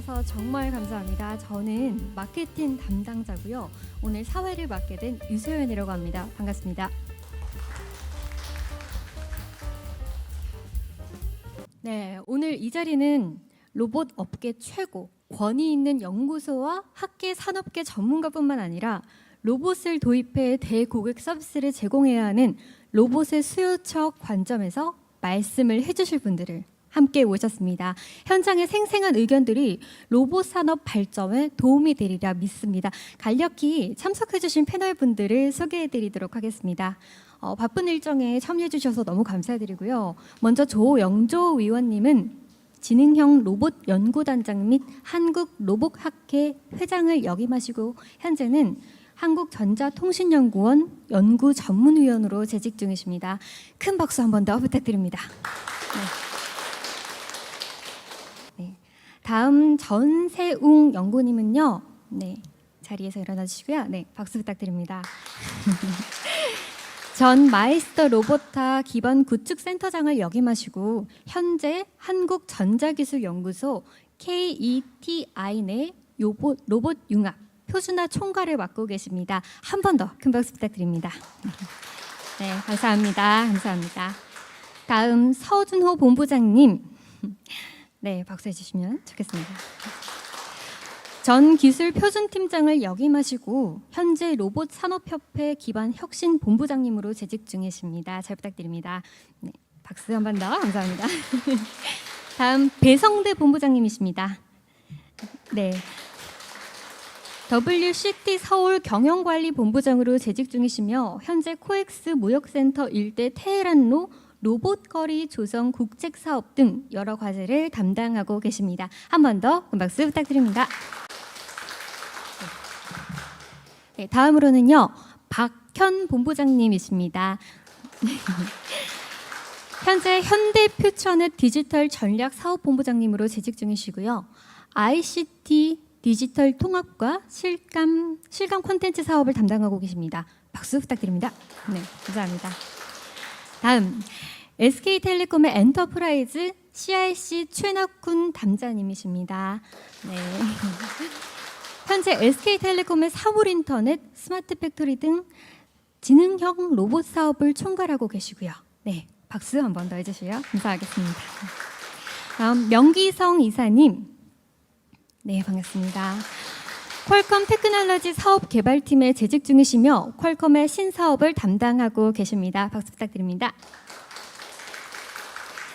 와주셔서 정말 감사합니다. 저는 마케팅 담당자고요. 오늘 사회를 맡게 된 유소연이라고 합니다. 반갑습니다. 네, 오늘 이 자리는 로봇 업계 최고, 권위 있는 연구소와 학계 산업계 전문가뿐만 아니라 로봇을 도입해 대고객 서비스를 제공해야 하는 로봇의 수요처 관점에서 말씀을 해주실 분들을 함께 모셨습니다. 현장의 생생한 의견들이 로봇 산업 발전에 도움이 되리라 믿습니다. 간략히 참석해주신 패널분들을 소개해드리도록 하겠습니다. 바쁜 일정에 참여해주셔서 너무 감사드리고요. 먼저 조영조 위원님은 지능형 로봇 연구단장 및 한국로봇학회 회장을 역임하시고 현재는 한국전자통신연구원 연구전문위원으로 재직 중이십니다. 큰 박수 한 번 더 부탁드립니다. 네. 다음 전세웅 연구님은요. 네, 자리에서 일어나 주시고요. 네, 박수 부탁드립니다. 전 마이스터 로보타 기반 구축센터장을 역임하시고 현재 한국전자기술연구소 KETI 내 로봇 융합 표준화 총괄을 맡고 계십니다. 한 번 더 큰 박수 부탁드립니다. 네, 감사합니다. 감사합니다. 다음 서준호 본부장님, 네, 박수해 주시면 좋겠습니다. 전 기술 표준팀장을 역임하시고 현재 로봇 산업협회 기반 혁신 본부장님으로 재직 중이십니다. 잘 부탁드립니다. 네, 박수 한 번 더 감사합니다. 다음 배성대 본부장님이십니다. 네. WCT 서울 경영관리본부장으로 재직 중이시며 현재 코엑스 무역센터 일대 테헤란로 로봇거리 조성 국책사업 등 여러 과제를 담당하고 계십니다. 한 번 더 큰 박수 부탁드립니다. 네, 다음으로는요. 박현 본부장님이십니다. 현재 현대퓨처넷 디지털 전략사업본부장님으로 재직 중이시고요. ICT 디지털 통합과 실감 콘텐츠 사업을 담당하고 계십니다. 박수 부탁드립니다. 네, 감사합니다. 다음 SK텔레콤의 엔터프라이즈 CRC 최낙훈 담자님이십니다. 네. 현재 SK텔레콤의 사물인터넷, 스마트팩토리 등 지능형 로봇 사업을 총괄하고 계시고요. 네, 박수 한 번 더 해주시고요. 감사하겠습니다. 다음 명기성 이사님. 네, 반갑습니다. 퀄컴 테크놀로지 사업 개발팀에 재직 중이시며 퀄컴의 신사업을 담당하고 계십니다. 박수 부탁드립니다.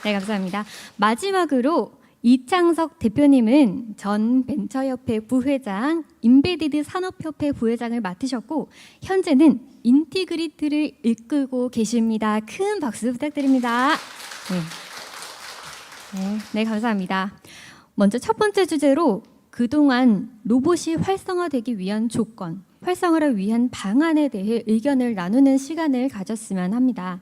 네, 감사합니다. 마지막으로 이창석 대표님은 전 벤처협회 부회장, 인베디드 산업협회 부회장을 맡으셨고 현재는 인티그리트를 이끌고 계십니다. 큰 박수 부탁드립니다. 네, 감사합니다. 먼저 첫 번째 주제로 그동안 로봇이 활성화되기 위한 조건, 활성화를 위한 방안에 대해 의견을 나누는 시간을 가졌으면 합니다.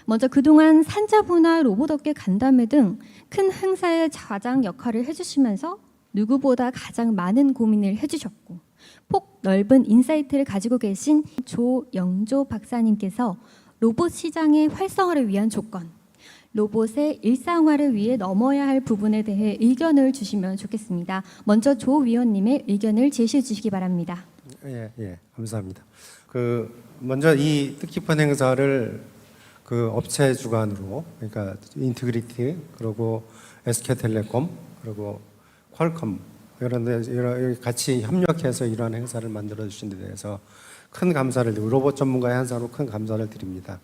먼저 그동안 산자부나 로봇업계 간담회 등 큰 행사의 좌장 역할을 해주시면서 누구보다 가장 많은 고민을 해주셨고 폭 넓은 인사이트를 가지고 계신 조영조 박사님께서 로봇 시장의 활성화를 위한 조건, 로봇의 일상화를 위해 넘어야 할 부분에 대해 의견을 주시면 좋겠습니다. 먼저 조 위원님의 의견을 제시해 주시기 바랍니다. 예, 감사합니다. 먼저 이 뜻깊은 행사를 업체 주관으로, 그러니까 인티그리티, 그리고 SK텔레콤, 그리고 퀄컴 이런 데 같이 협력해서 이러한 행사를 만들어 주신 데 대해서 큰 감사를 드리고 로봇 전문가의 한사로 큰 감사를 드립니다.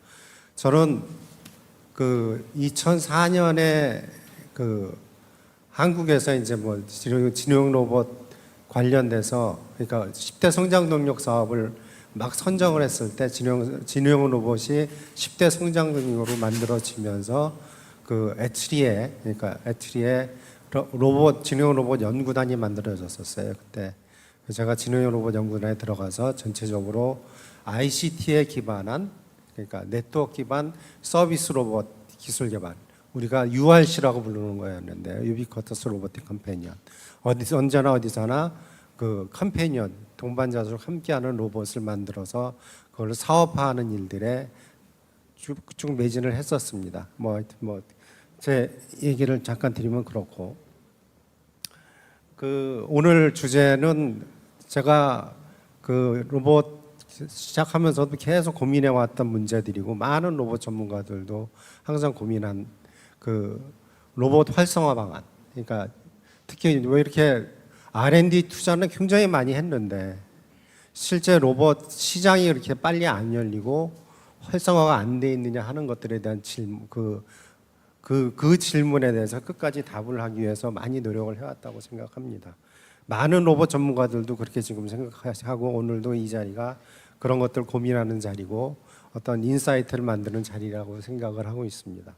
저는 2004년에 한국에서 이제 지능 로봇 관련돼서 그러니까 10대 성장 동력 사업을 막 선정을 했을 때 지능 로봇이 10대 성장 동력으로 만들어지면서 에트리에 지능 로봇 연구단이 만들어졌었어요. 그때 제가 지능 로봇 연구단에 들어가서 전체적으로 ICT에 기반한, 그러니까 네트워크 기반 서비스 로봇 기술 개발, 우리가 URC라고 부르는 거였는데 유비쿼터스 로보틱 컴패니언, 언제나 어디서나 컴패니언, 동반자로 함께하는 로봇을 만들어서 그걸 사업화하는 일들에 쭉 매진을 했었습니다. 제 얘기를 잠깐 드리면 그렇고, 오늘 주제는 제가 그 로봇 시작하면서도 계속 고민해 왔던 문제들이고 많은 로봇 전문가들도 항상 고민한 그 로봇 활성화 방안. 그러니까 특히 왜 이렇게 R&D 투자는 굉장히 많이 했는데 실제 로봇 시장이 이렇게 빨리 안 열리고 활성화가 안 돼 있느냐 하는 것들에 대한 질문, 그 질문에 대해서 끝까지 답을 하기 위해서 많이 노력을 해왔다고 생각합니다. 많은 로봇 전문가들도 그렇게 지금 생각하고 오늘도 이 자리가 그런 것들 고민하는 자리고 어떤 인사이트를 만드는 자리라고 생각을 하고 있습니다.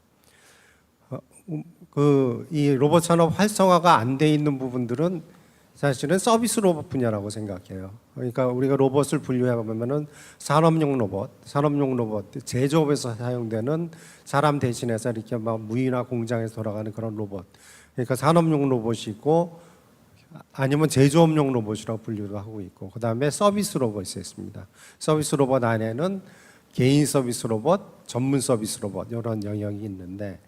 이 로봇 산업 활성화가 안 돼 있는 부분들은 사실은 서비스 로봇 분야라고 생각해요. 그러니까 우리가 로봇을 분류해 보면은 산업용 로봇, 제조업에서 사용되는 사람 대신해서 이렇게 막 무이나 공장에서 돌아가는 그런 로봇. 그러니까 산업용 로봇이 있고 아니면 제조업용 로봇이라고 분류도 하고 있고 그다음에 서비스 로봇이 있습니다. 서비스 로봇 안에는 개인 서비스 로봇, 전문 서비스 로봇 이런 영역이 있는데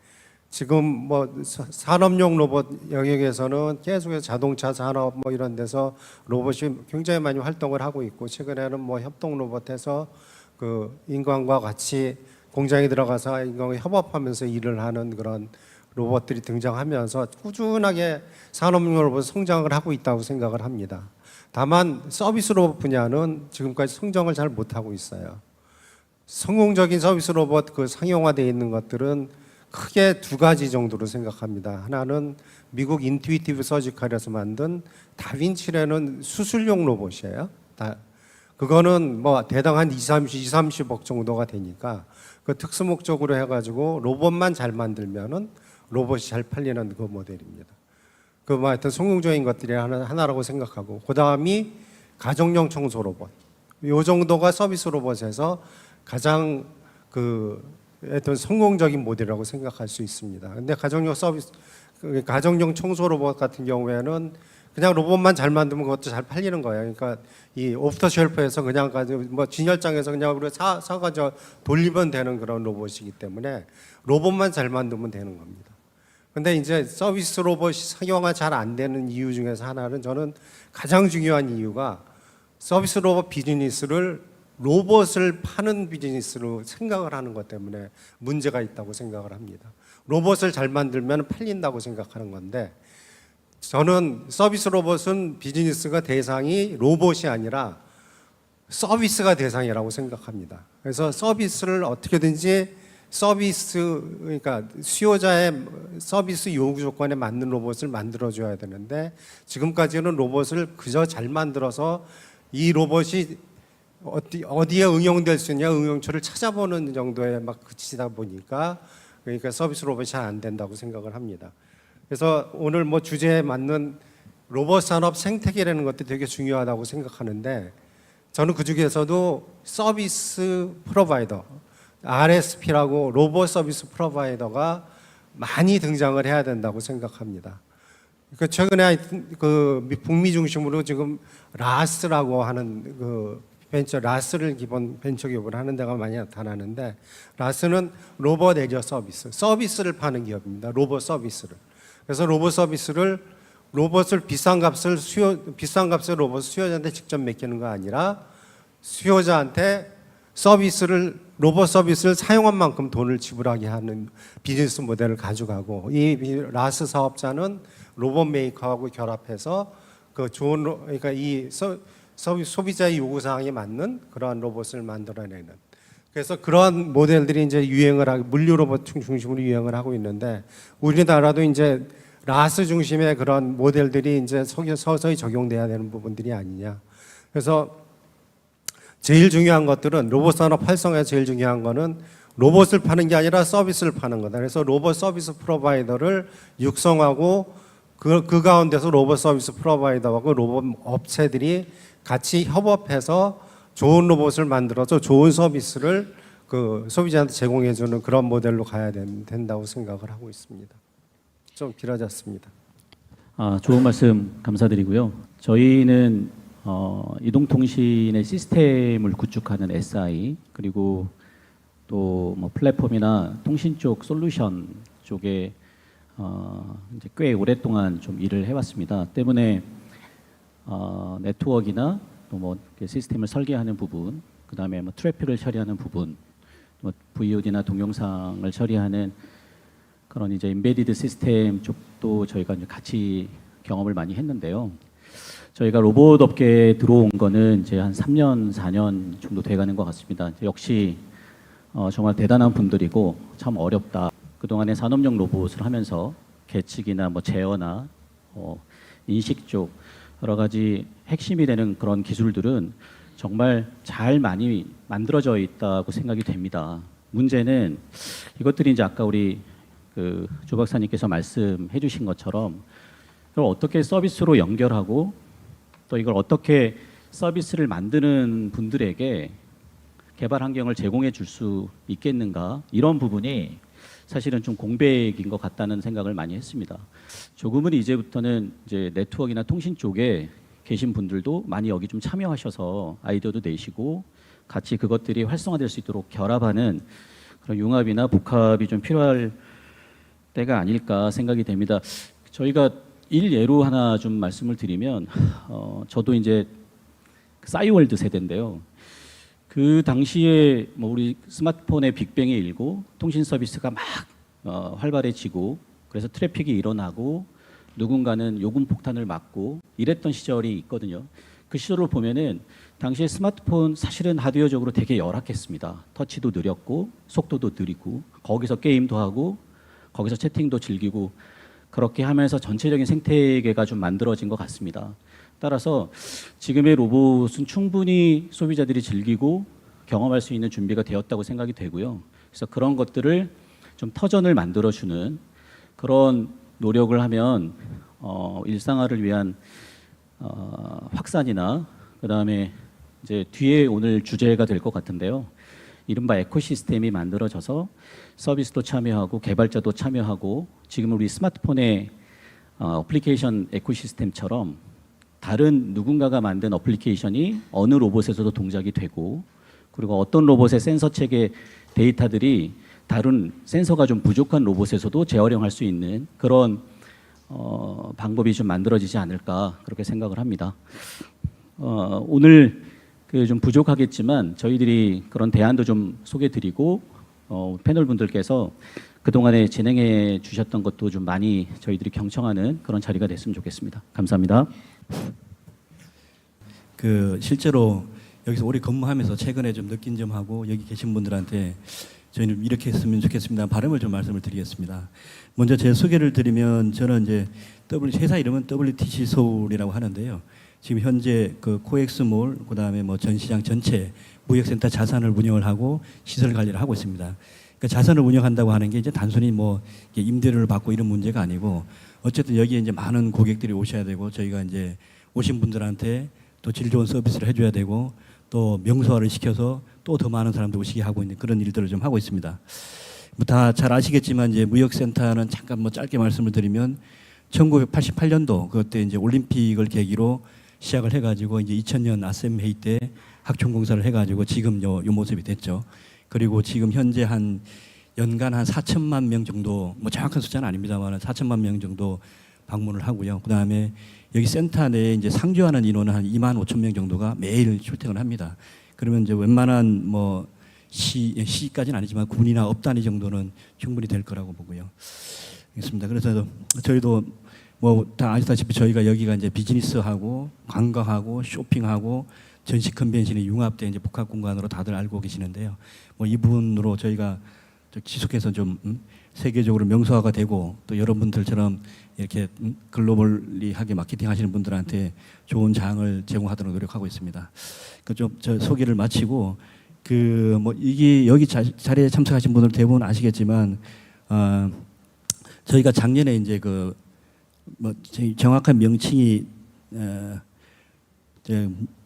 지금 뭐 산업용 로봇 영역에서는 계속해서 자동차 산업 뭐 이런 데서 로봇이 굉장히 많이 활동을 하고 있고 최근에는 뭐 협동 로봇에서 그 인간과 같이 공장에 들어가서 인간과 협업하면서 일을 하는 그런 로봇들이 등장하면서 꾸준하게 산업용 로봇 성장을 하고 있다고 생각을 합니다. 다만 서비스 로봇 분야는 지금까지 성장을 잘 못하고 있어요. 성공적인 서비스 로봇 그 상용화되어 있는 것들은 크게 두 가지 정도로 생각합니다. 하나는 미국 인투이티브 서지컬에서 만든 다빈치라는 수술용 로봇이에요. 그거는 뭐 대당 한 30억 정도가 되니까 그 특수 목적으로 해가지고 로봇만 잘 만들면은 로봇이 잘 팔리는 그 모델입니다. 그 뭐 하여튼 성공적인 것들이 하나라고 생각하고 그 다음이 가정용 청소 로봇. 요 정도가 서비스 로봇에서 가장 하여튼 성공적인 모델이라고 생각할 수 있습니다. 근데 가정용 청소 로봇 같은 경우에는 그냥 로봇만 잘 만들면 그것도 잘 팔리는 거예요. 그러니까 이 오프터 쉘프에서 그냥 가지고 뭐 진열장에서 그냥 우리가 사가지고 돌리면 되는 그런 로봇이기 때문에 로봇만 잘 만들면 되는 겁니다. 근데 이제 서비스 로봇이 상용화 잘 안 되는 이유 중에서 하나는 저는 가장 중요한 이유가 서비스 로봇 비즈니스를 로봇을 파는 비즈니스로 생각을 하는 것 때문에 문제가 있다고 생각을 합니다. 로봇을 잘 만들면 팔린다고 생각하는 건데 저는 서비스 로봇은 비즈니스가 대상이 로봇이 아니라 서비스가 대상이라고 생각합니다. 그래서 서비스를 어떻게든지 그러니까 수요자의 서비스 요구 조건에 맞는 로봇을 만들어줘야 되는데 지금까지는 로봇을 그저 잘 만들어서 이 로봇이 어디에 응용될 수 있냐 응용처를 찾아보는 정도에 막 그치다 보니까 그러니까 서비스 로봇이 잘 안 된다고 생각을 합니다. 그래서 오늘 뭐 주제에 맞는 로봇 산업 생태계라는 것도 되게 중요하다고 생각하는데 저는 그 중에서도 서비스 프로바이더 RSP라고 로봇 서비스 프로바이더가 많이 등장을 해야 된다고 생각합니다. 그 최근에 그 북미 중심으로 지금 라스라고 하는 그 라스를 기본 벤처 기업을 하는 데가 많이 나타나는데 라스는 로봇 에리어 서비스를 파는 기업입니다. 로봇 서비스를. 그래서 로봇을 비싼 값을 로봇 수요자한테 직접 맡기는 거 아니라 수요자한테 로봇 서비스를 사용한 만큼 돈을 지불하게 하는 비즈니스 모델을 가져가고 이 라스 사업자는 로봇 메이커하고 결합해서 그러니까 이 소비자의 요구 사항에 맞는 그러한 로봇을 만들어내는. 그래서 그러한 모델들이 이제 물류 로봇 중심으로 유행을 하고 있는데 우리나라도 이제 라스 중심의 그런 모델들이 이제 서서히 적용돼야 되는 부분들이 아니냐. 그래서 제일 중요한 것들은 로봇 산업 활성화에 제일 중요한 거는 로봇을 파는 게 아니라 서비스를 파는 거다. 그래서 로봇 서비스 프로바이더를 육성하고 그 가운데서 로봇 서비스 프로바이더하고 로봇 업체들이 같이 협업해서 좋은 로봇을 만들어서 좋은 서비스를 그 소비자한테 제공해주는 그런 모델로 가야 된다고 생각을 하고 있습니다. 좀 길어졌습니다. 좋은 말씀 감사드리고요. 저희는 이동통신의 시스템을 구축하는 SI 그리고 또 뭐 플랫폼이나 통신 쪽 솔루션 쪽에 이제 꽤 오랫동안 좀 일을 해왔습니다. 때문에 네트워크나 또 뭐 시스템을 설계하는 부분, 그 다음에 뭐 트래픽을 처리하는 부분, 뭐 VOD나 동영상을 처리하는 그런 이제 인베디드 시스템 쪽도 저희가 이제 같이 경험을 많이 했는데요. 저희가 로봇 업계에 들어온 거는 이제 한 3년, 4년 정도 돼가는 것 같습니다. 역시 정말 대단한 분들이고 참 어렵다. 그동안에 산업용 로봇을 하면서 계측이나 뭐 제어나 인식 쪽 여러 가지 핵심이 되는 그런 기술들은 정말 잘 많이 만들어져 있다고 생각이 됩니다. 문제는 이것들이 이제 아까 우리 조 박사님께서 말씀해 주신 것처럼 이걸 어떻게 서비스로 연결하고 또 이걸 어떻게 서비스를 만드는 분들에게 개발 환경을 제공해 줄 수 있겠는가, 이런 부분이 사실은 좀 공백인 것 같다는 생각을 많이 했습니다. 조금은 이제부터는 이제 네트워크나 통신 쪽에 계신 분들도 많이 여기 좀 참여하셔서 아이디어도 내시고 같이 그것들이 활성화될 수 있도록 결합하는 그런 융합이나 복합이 좀 필요할 때가 아닐까 생각이 됩니다. 저희가 일예로 하나 좀 말씀을 드리면 저도 이제 싸이월드 세대인데요. 그 당시에 뭐 우리 스마트폰의 빅뱅이 일고 통신 서비스가 막 활발해지고 그래서 트래픽이 일어나고 누군가는 요금 폭탄을 맞고 이랬던 시절이 있거든요. 그 시절을 보면은 당시에 스마트폰 사실은 하드웨어적으로 되게 열악했습니다. 터치도 느렸고 속도도 느리고 거기서 게임도 하고 거기서 채팅도 즐기고 그렇게 하면서 전체적인 생태계가 좀 만들어진 것 같습니다. 따라서 지금의 로봇은 충분히 소비자들이 즐기고 경험할 수 있는 준비가 되었다고 생각이 되고요. 그래서 그런 것들을 좀 터전을 만들어주는 그런 노력을 하면 일상화를 위한 확산이나 그 다음에 이제 뒤에 오늘 주제가 될 것 같은데요. 이른바 에코시스템이 만들어져서 서비스도 참여하고 개발자도 참여하고 지금 우리 스마트폰의 어플리케이션 에코시스템처럼 다른 누군가가 만든 어플리케이션이 어느 로봇에서도 동작이 되고 그리고 어떤 로봇의 센서 체계 데이터들이 다른 센서가 좀 부족한 로봇에서도 재활용할 수 있는 그런 방법이 좀 만들어지지 않을까 그렇게 생각을 합니다. 오늘 좀 부족하겠지만 저희들이 그런 대안도 좀 소개드리고 패널 분들께서 그동안에 진행해 주셨던 것도 좀 많이 저희들이 경청하는 그런 자리가 됐으면 좋겠습니다. 감사합니다. 실제로 여기서 오래 근무하면서 최근에 좀 느낀 점하고 여기 계신 분들한테 저희는 이렇게 했으면 좋겠습니다. 바람을 좀 말씀을 드리겠습니다. 먼저 제 소개를 드리면 저는 이제 회사 이름은 WTC 서울이라고 하는데요. 지금 현재 그 코엑스몰 그다음에 뭐 전시장 전체 무역센터 자산을 운영을 하고 시설 관리를 하고 있습니다. 그러니까 자산을 운영한다고 하는 게 이제 단순히 뭐 임대료를 받고 이런 문제가 아니고 어쨌든 여기에 이제 많은 고객들이 오셔야 되고 저희가 이제 오신 분들한테 또 질 좋은 서비스를 해줘야 되고 또 명소화를 시켜서 또 더 많은 사람들 오시게 하고 있는 그런 일들을 좀 하고 있습니다. 뭐 다 잘 아시겠지만 이제 무역센터는 잠깐 뭐 짧게 말씀을 드리면 1988년도 그때 이제 올림픽을 계기로 시작을 해가지고 이제 2000년 아셈 회의 때 학총공사를 해가지고 지금 요 모습이 됐죠. 그리고 지금 현재 한 연간 한 4천만 명 정도 뭐 정확한 숫자는 아닙니다만 4천만 명 정도 방문을 하고요. 그 다음에 여기 센터 내에 이제 상주하는 인원은 한 2만 5천 명 정도가 매일 출퇴근을 합니다. 그러면 이제 웬만한 뭐 시까지는 아니지만 군이나 업 단위 정도는 충분히 될 거라고 보고요. 그렇습니다. 그래서 저희도 뭐 다 아시다시피 저희가 여기가 이제 비즈니스하고 관광하고 쇼핑하고 전시 컨벤션이 융합된 이제 복합 공간으로 다들 알고 계시는데요. 뭐 이 부분으로 저희가 지속해서 좀 세계적으로 명소화가 되고 또 여러분들처럼 이렇게 글로벌리하게 마케팅하시는 분들한테 좋은 장을 제공하도록 노력하고 있습니다. 그 좀 저 소개를 마치고 그 뭐 이게 여기 자리에 참석하신 분들 대부분 아시겠지만 저희가 작년에 이제 그 뭐 정확한 명칭이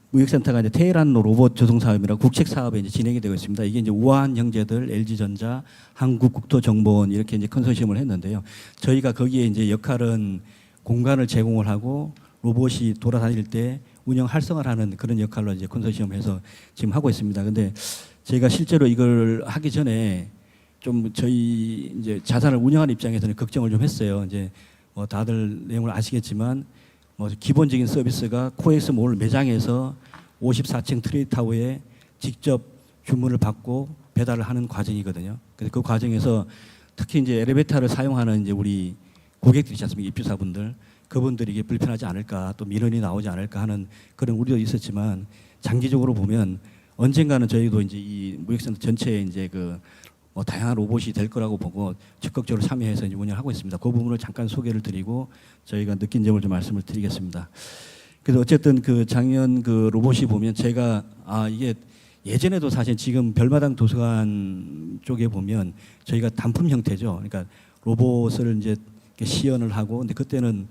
무역센터가 이제 테헤란 로봇 조성 사업이라 국책 사업에 이제 진행이 되고 있습니다. 이게 이제 우아한 형제들, LG전자, 한국국토정보원 이렇게 이제 컨소시엄을 했는데요. 저희가 거기에 이제 역할은 공간을 제공을 하고 로봇이 돌아다닐 때 운영 활성화를 하는 그런 역할로 이제 컨소시엄을 해서 지금 하고 있습니다. 근데 제가 실제로 이걸 하기 전에 좀 저희 이제 자산을 운영하는 입장에서는 걱정을 좀 했어요. 이제 뭐 다들 내용을 아시겠지만 뭐 기본적인 서비스가 코엑스 몰 매장에서 54층 트레이타워에 직접 주문을 받고 배달을 하는 과정이거든요. 그래서 그 과정에서 특히 이제 엘리베이터를 사용하는 이제 우리 고객들이 있지 않습니까? 입주사분들 그분들이 이게 불편하지 않을까 또 민원이 나오지 않을까 하는 그런 우려도 있었지만 장기적으로 보면 언젠가는 저희도 이제 이 무역센터 전체에 이제 그 뭐 다양한 로봇이 될 거라고 보고 적극적으로 참여해서 이제 운영을 하고 있습니다. 그 부분을 잠깐 소개를 드리고 저희가 느낀 점을 좀 말씀을 드리겠습니다. 그래서 어쨌든 그 작년 그 로봇이 보면 제가 이게 예전에도 사실 지금 별마당 도서관 쪽에 보면 저희가 단품 형태죠. 그러니까 로봇을 이제 이렇게 시연을 하고 근데 그때는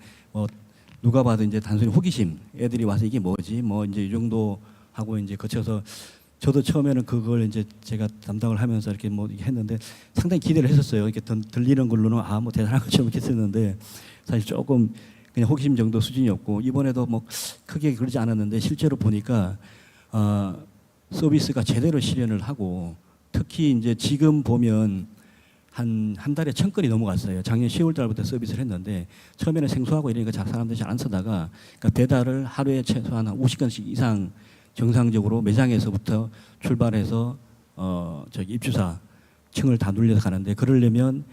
누가 봐도 이제 단순히 호기심 애들이 와서 이게 뭐지 뭐 이제 이 정도 하고 이제 거쳐서 저도 처음에는 그걸 이제 제가 담당을 하면서 이렇게 뭐 했는데 상당히 기대를 했었어요. 이렇게 들리는 걸로는 뭐 대단한 것처럼 이렇게 했었는데 사실 조금 그냥 호기심 정도 수준이었고 이번에도 뭐 크게 그러지 않았는데 실제로 보니까 서비스가 제대로 실현을 하고 특히 이제 지금 보면 한 달에 1,000건이 넘어갔어요. 작년 10월 달부터 서비스를 했는데 처음에는 생소하고 이러니까 사람들이 잘 안 쓰다가 그러니까 배달을 하루에 최소한 50건씩 이상 정상적으로 매장에서부터 출발해서 저기 입주사 층을 다 눌려서 가는데 그러려면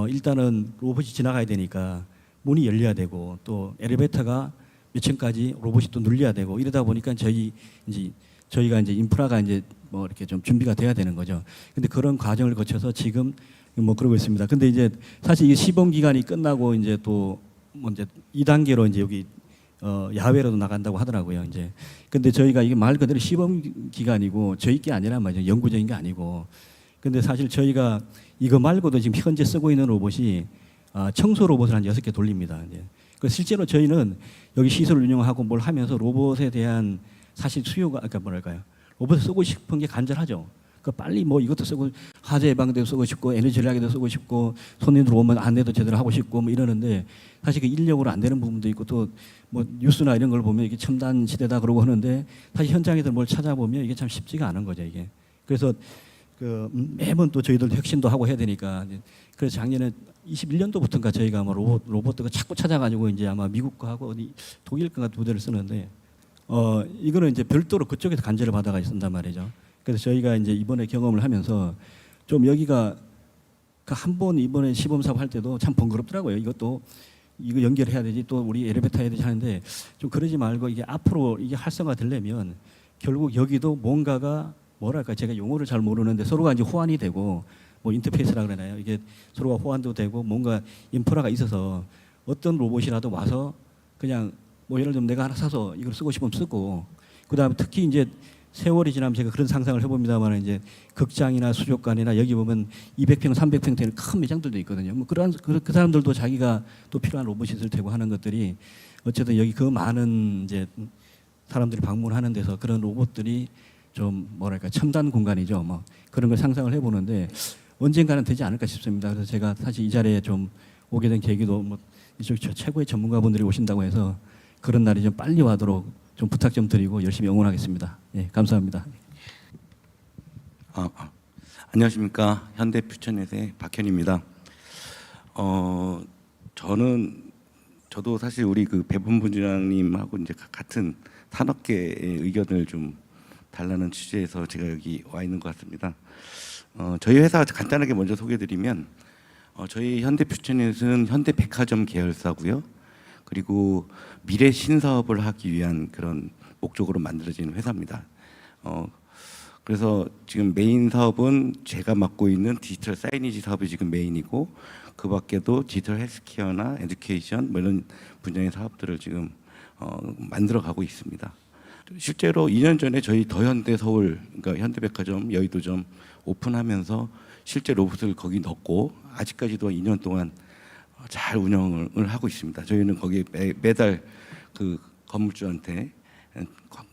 일단은 로봇이 지나가야 되니까 문이 열려야 되고 또 엘리베이터가 몇 층까지 로봇이 또 눌려야 되고 이러다 보니까 저희가 이제 인프라가 이제 뭐 이렇게 좀 준비가 돼야 되는 거죠. 근데 그런 과정을 거쳐서 지금 뭐 그러고 있습니다. 근데 이제 사실 이 시범 기간이 끝나고 이제 또 뭐 이제 2단계로 이제 여기 야외로도 나간다고 하더라고요. 이제 근데 저희가 이게 말 그대로 시범 기간이고 저희 게 아니란 말이죠. 영구적인 게 아니고. 근데 사실 저희가 이거 말고도 지금 현재 쓰고 있는 로봇이 청소 로봇을 한 6개 돌립니다. 이제. 그 실제로 저희는 여기 시설을 운영하고 뭘 하면서 로봇에 대한 사실 수요가 그러니까 뭐랄까요? 로봇을 쓰고 싶은 게 간절하죠. 그 빨리 뭐 이것도 쓰고 화재 예방에도 쓰고 싶고 에너지 절약에도 쓰고 싶고 손님들 오면 안내도 제대로 하고 싶고 뭐 이러는데 사실 그 인력으로 안 되는 부분도 있고 또 뭐 뉴스나 이런 걸 보면 이게 첨단 시대다 그러고 하는데 사실 현장에서 뭘 찾아보면 이게 참 쉽지가 않은 거죠 이게. 그래서 그 매번 또 저희들 혁신도 하고 해야 되니까 그래서 작년에 21년도부터인가 저희가 뭐 로봇을 자꾸 찾아가지고 이제 아마 미국 거하고 어디 독일 거 같은 모델을 쓰는데 이거는 이제 별도로 그쪽에서 간제를 받아가 있었단 말이죠. 그래서 저희가 이제 이번에 경험을 하면서 좀 여기가 그 한 번 이번에 시범 사업 할 때도 참 번거롭더라고요. 이것도 이거 연결해야 되지 또 우리 엘리베이터 해야 되지 하는데 좀 그러지 말고 이게 앞으로 이게 활성화 되려면 결국 여기도 뭔가가 뭐랄까 제가 용어를 잘 모르는데 서로가 이제 호환이 되고 뭐 인터페이스라 그러나요? 이게 서로가 호환도 되고 뭔가 인프라가 있어서 어떤 로봇이라도 와서 그냥 뭐 예를 들면 내가 하나 사서 이걸 쓰고 싶으면 쓰고 그다음에 특히 이제 세월이 지나면 제가 그런 상상을 해봅니다만 이제 극장이나 수족관이나 여기 보면 200평, 300평 되는 큰 매장들도 있거든요. 뭐 그런 그 사람들도 자기가 또 필요한 로봇이 있을 테고 하는 것들이 어쨌든 여기 그 많은 이제 사람들이 방문하는 데서 그런 로봇들이 좀 뭐랄까 첨단 공간이죠. 뭐 그런 걸 상상을 해보는데 언젠가는 되지 않을까 싶습니다. 그래서 제가 사실 이 자리에 좀 오게 된 계기도 뭐 이쪽 최고의 전문가분들이 오신다고 해서 그런 날이 좀 빨리 와도록 좀 부탁 좀 드리고 열심히 응원하겠습니다. 예, 감사합니다. 안녕하십니까. 현대퓨처넷의 박현입니다. 저도 사실 우리 그 배분부장님하고 이제 같은 산업계의 의견을 좀 달라는 취지에서 제가 여기 와 있는 것 같습니다. 저희 회사 간단하게 먼저 소개드리면 저희 현대퓨처넷은 현대백화점 계열사고요. 그리고 미래 신사업을 하기 위한 그런 목적으로 만들어진 회사입니다. 그래서 지금 메인 사업은 제가 맡고 있는 디지털 사이니지 사업이 지금 메인이고 그 밖에도 디지털 헬스케어나 에듀케이션 뭐 이런 분야의 사업들을 지금 만들어 가고 있습니다. 실제로 2년 전에 저희 더현대 서울 그러니까 현대백화점 여의도점 오픈하면서 실제 로봇을 거기 넣고 아직까지도 2년 동안 잘 운영을 하고 있습니다. 저희는 거기에 매달 그 건물주한테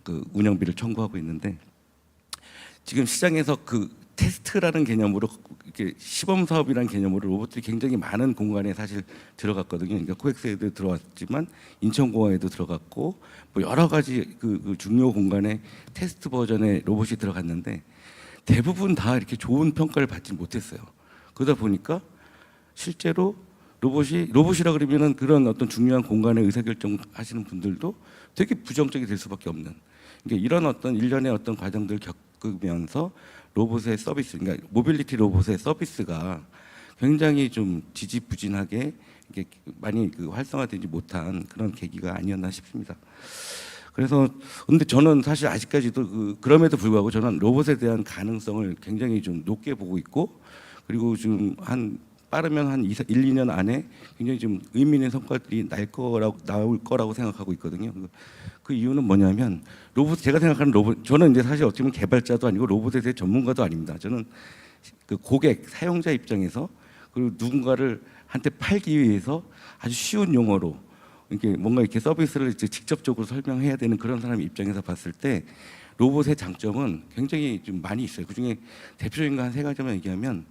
그 운영비를 청구하고 있는데 지금 시장에서 그 테스트라는 개념으로 이렇게 시범 사업이라는 개념으로 로봇들이 굉장히 많은 공간에 사실 들어갔거든요. 그러니까 코엑스에도 들어왔지만 인천공항에도 들어갔고 뭐 여러 가지 그 중요 공간에 테스트 버전의 로봇이 들어갔는데 대부분 다 이렇게 좋은 평가를 받지 못했어요. 그러다 보니까 실제로 로봇이라 그러면은 그런 어떤 중요한 공간에 의사결정 하시는 분들도 되게 부정적이 될 수밖에 없는, 그러니까 이런 어떤 일련의 어떤 과정들을 겪으면서 로봇의 서비스, 그러니까 모빌리티 로봇의 서비스가 굉장히 좀 지지부진하게 이게 많이 그 활성화되지 못한 그런 계기가 아니었나 싶습니다. 그래서 근데 저는 사실 아직까지도 그럼에도 불구하고 저는 로봇에 대한 가능성을 굉장히 좀 높게 보고 있고, 그리고 좀 빠르면 한 1, 2년 안에 굉장히 좀 의미 있는 성과들이 나올 거라고 생각하고 있거든요. 그 이유는 뭐냐면 제가 생각하는 로봇, 저는 이제 사실 어떻게 보면 개발자도 아니고 로봇에 대해 전문가도 아닙니다. 저는 그 고객, 사용자 입장에서, 그리고 누군가를 한테 팔기 위해서 아주 쉬운 용어로 이렇게 뭔가 이렇게 서비스를 이제 직접적으로 설명해야 되는 그런 사람 입장에서 봤을 때 로봇의 장점은 굉장히 좀 많이 있어요. 그중에 대표적인 거 한 3가지만 얘기하면,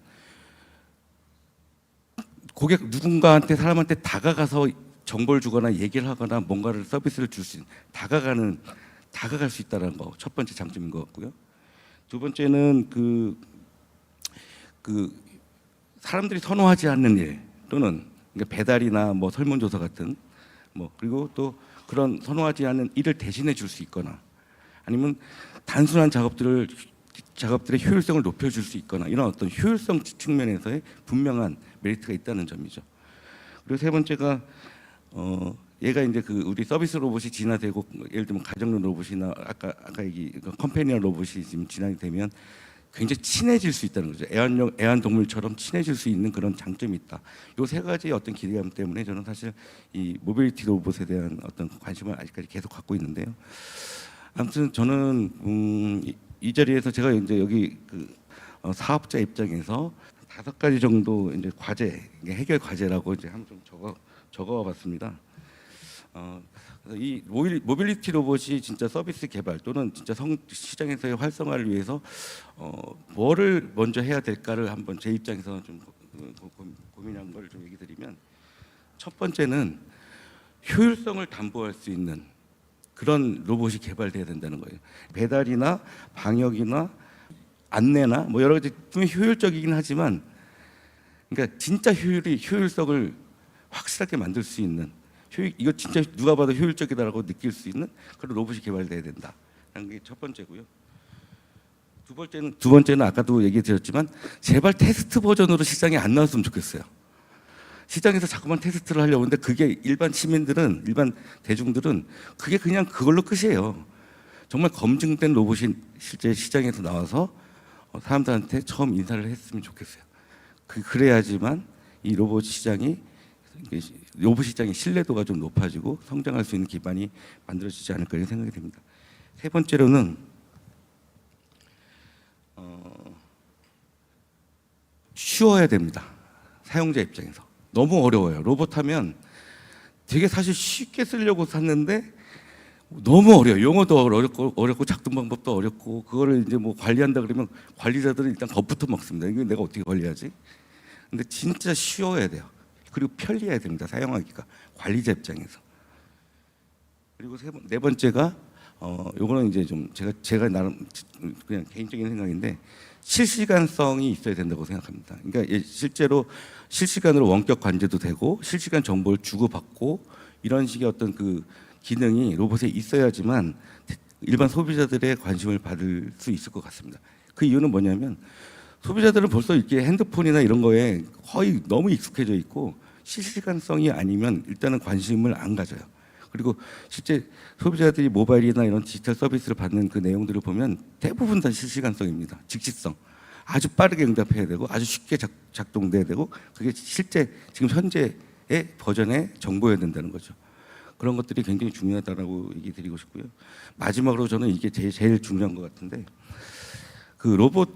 누군가한테 사람한테 다가가서 정보를 주거나 얘기를 하거나 뭔가를 서비스를 줄 수 있는, 다가갈 수 있다는 거 첫 번째 장점인 것 같고요. 두 번째는 사람들이 선호하지 않는 일, 또는 그러니까 배달이나 뭐 설문조사 같은 그리고 또 그런 선호하지 않는 일을 대신해 줄 수 있거나, 아니면 단순한 작업들의 효율성을 높여줄 수 있거나, 이런 어떤 효율성 측면에서의 분명한 메리트가 있다는 점이죠. 그리고 세 번째가 얘가 이제 우리 서비스 로봇이 진화되고, 예를 들면 가정용 로봇이나 아까 얘기 컴패니언 로봇이 지금 진화이 되면 굉장히 친해질 수 있다는 거죠. 애완동물처럼 친해질 수 있는 그런 장점이 있다. 이 3가지의 어떤 기대감 때문에 저는 사실 이 모빌리티 로봇에 대한 어떤 관심을 아직까지 계속 갖고 있는데요. 아무튼 저는 이 자리에서 제가 이제 여기 사업자 입장에서 5가지 정도 이제 해결 과제라고 이제 한번 좀 적어봤습니다. 그래서 이 모빌리티 로봇이 진짜 서비스 개발 또는 진짜 시장에서의 활성화를 위해서 뭐를 먼저 해야 될까를 한번 제 입장에서 좀 고민한 걸 좀 얘기 드리면, 첫 번째는 효율성을 담보할 수 있는 그런 로봇이 개발돼야 된다는 거예요. 배달이나 방역이나 안내나 여러 가지 분명히 효율적이긴 하지만, 그러니까 진짜 효율성을 확실하게 만들 수 있는, 이거 진짜 누가 봐도 효율적이다라고 느낄 수 있는 그런 로봇이 개발돼야 된다라는 게 첫 번째고요. 두 번째는 아까도 얘기 드렸지만 제발 테스트 버전으로 시장에 안 나왔으면 좋겠어요. 시장에서 자꾸만 테스트를 하려고 하는데 그게 일반 대중들은 그게 그냥 그걸로 끝이에요. 정말 검증된 로봇이 실제 시장에서 나와서 사람들한테 처음 인사를 했으면 좋겠어요. 그래야지만 이 로봇 시장의 신뢰도가 좀 높아지고 성장할 수 있는 기반이 만들어지지 않을까 이런 생각이 됩니다. 세 번째로는 쉬워야 됩니다. 사용자 입장에서 너무 어려워요. 로봇 하면 되게 사실 쉽게 쓰려고 샀는데 너무 어려워요. 용어도 어렵고 작동 방법도 어렵고, 그거를 이제 관리한다 그러면 관리자들은 일단 겁부터 먹습니다. 이거 내가 어떻게 관리하지? 근데 진짜 쉬워야 돼요. 그리고 편리해야 됩니다. 사용하기가, 관리자 입장에서. 그리고 네 번째가 요거는 이제 좀 제가 나름 그냥 개인적인 생각인데, 실시간성이 있어야 된다고 생각합니다. 그러니까 실제로 실시간으로 원격 관제도 되고 실시간 정보를 주고받고 이런 식의 어떤 기능이 로봇에 있어야지만 일반 소비자들의 관심을 받을 수 있을 것 같습니다. 그 이유는 뭐냐면, 소비자들은 벌써 이렇게 핸드폰이나 이런 거에 거의 너무 익숙해져 있고 실시간성이 아니면 일단은 관심을 안 가져요. 그리고 실제 소비자들이 모바일이나 이런 디지털 서비스를 받는 그 내용들을 보면 대부분 다 실시간성입니다. 즉시성. 아주 빠르게 응답해야 되고 아주 쉽게 작동돼야 되고, 그게 실제 지금 현재의 버전의 정보여야 된다는 거죠. 그런 것들이 굉장히 중요하다고 얘기 드리고 싶고요. 마지막으로 저는 이게 제일 중요한 것 같은데,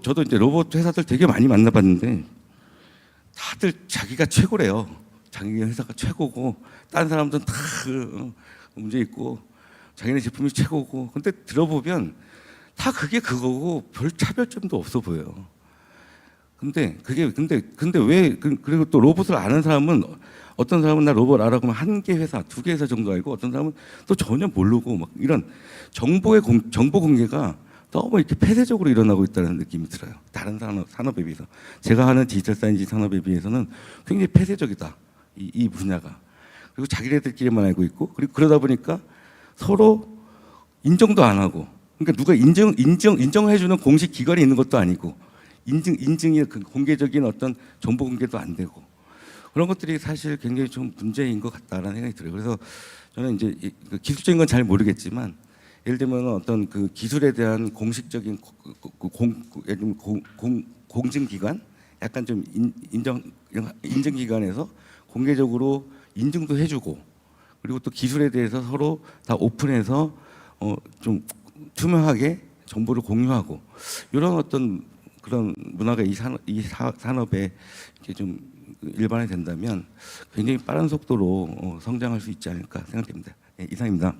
저도 이제 로봇 회사들 되게 많이 만나봤는데 다들 자기가 최고래요. 자기 회사가 최고고 다른 사람들은 다 문제 있고 자기네 제품이 최고고, 근데 들어보면 다 그거고 별 차별점도 없어 보여요. 근데 왜 그리고 또 로봇을 아는 사람은, 어떤 사람은 나 로봇 알아 그러면 1개 회사, 2개 회사 정도 알고, 어떤 사람은 또 전혀 모르고 이런 정보 공개가 너무 이렇게 폐쇄적으로 일어나고 있다는 느낌이 들어요. 다른 산업에 비해서. 제가 하는 디지털 사이언스 산업에 비해서는 굉장히 폐쇄적이다. 이 분야가. 그리고 자기네들끼리만 알고 있고, 그리고 그러다 보니까 서로 인정도 안 하고, 그러니까 누가 인정해주는 공식 기관이 있는 것도 아니고, 인증이 그 공개적인 어떤 정보 공개도 안 되고, 그런 것들이 사실 굉장히 좀 문제인 것 같다라는 생각이 들어요. 그래서 저는 이제 기술적인 건 잘 모르겠지만, 예를 들면 어떤 그 기술에 대한 공식적인 공증기관, 약간 좀 인증기관에서 공개적으로 인증도 해주고, 그리고 또 기술에 대해서 서로 다 오픈해서 좀 투명하게 정보를 공유하고, 이런 어떤 그런 문화가 이 산업에 이렇게 좀 일반화된다면 굉장히 빠른 속도로 성장할 수 있지 않을까 생각됩니다. 네, 이상입니다.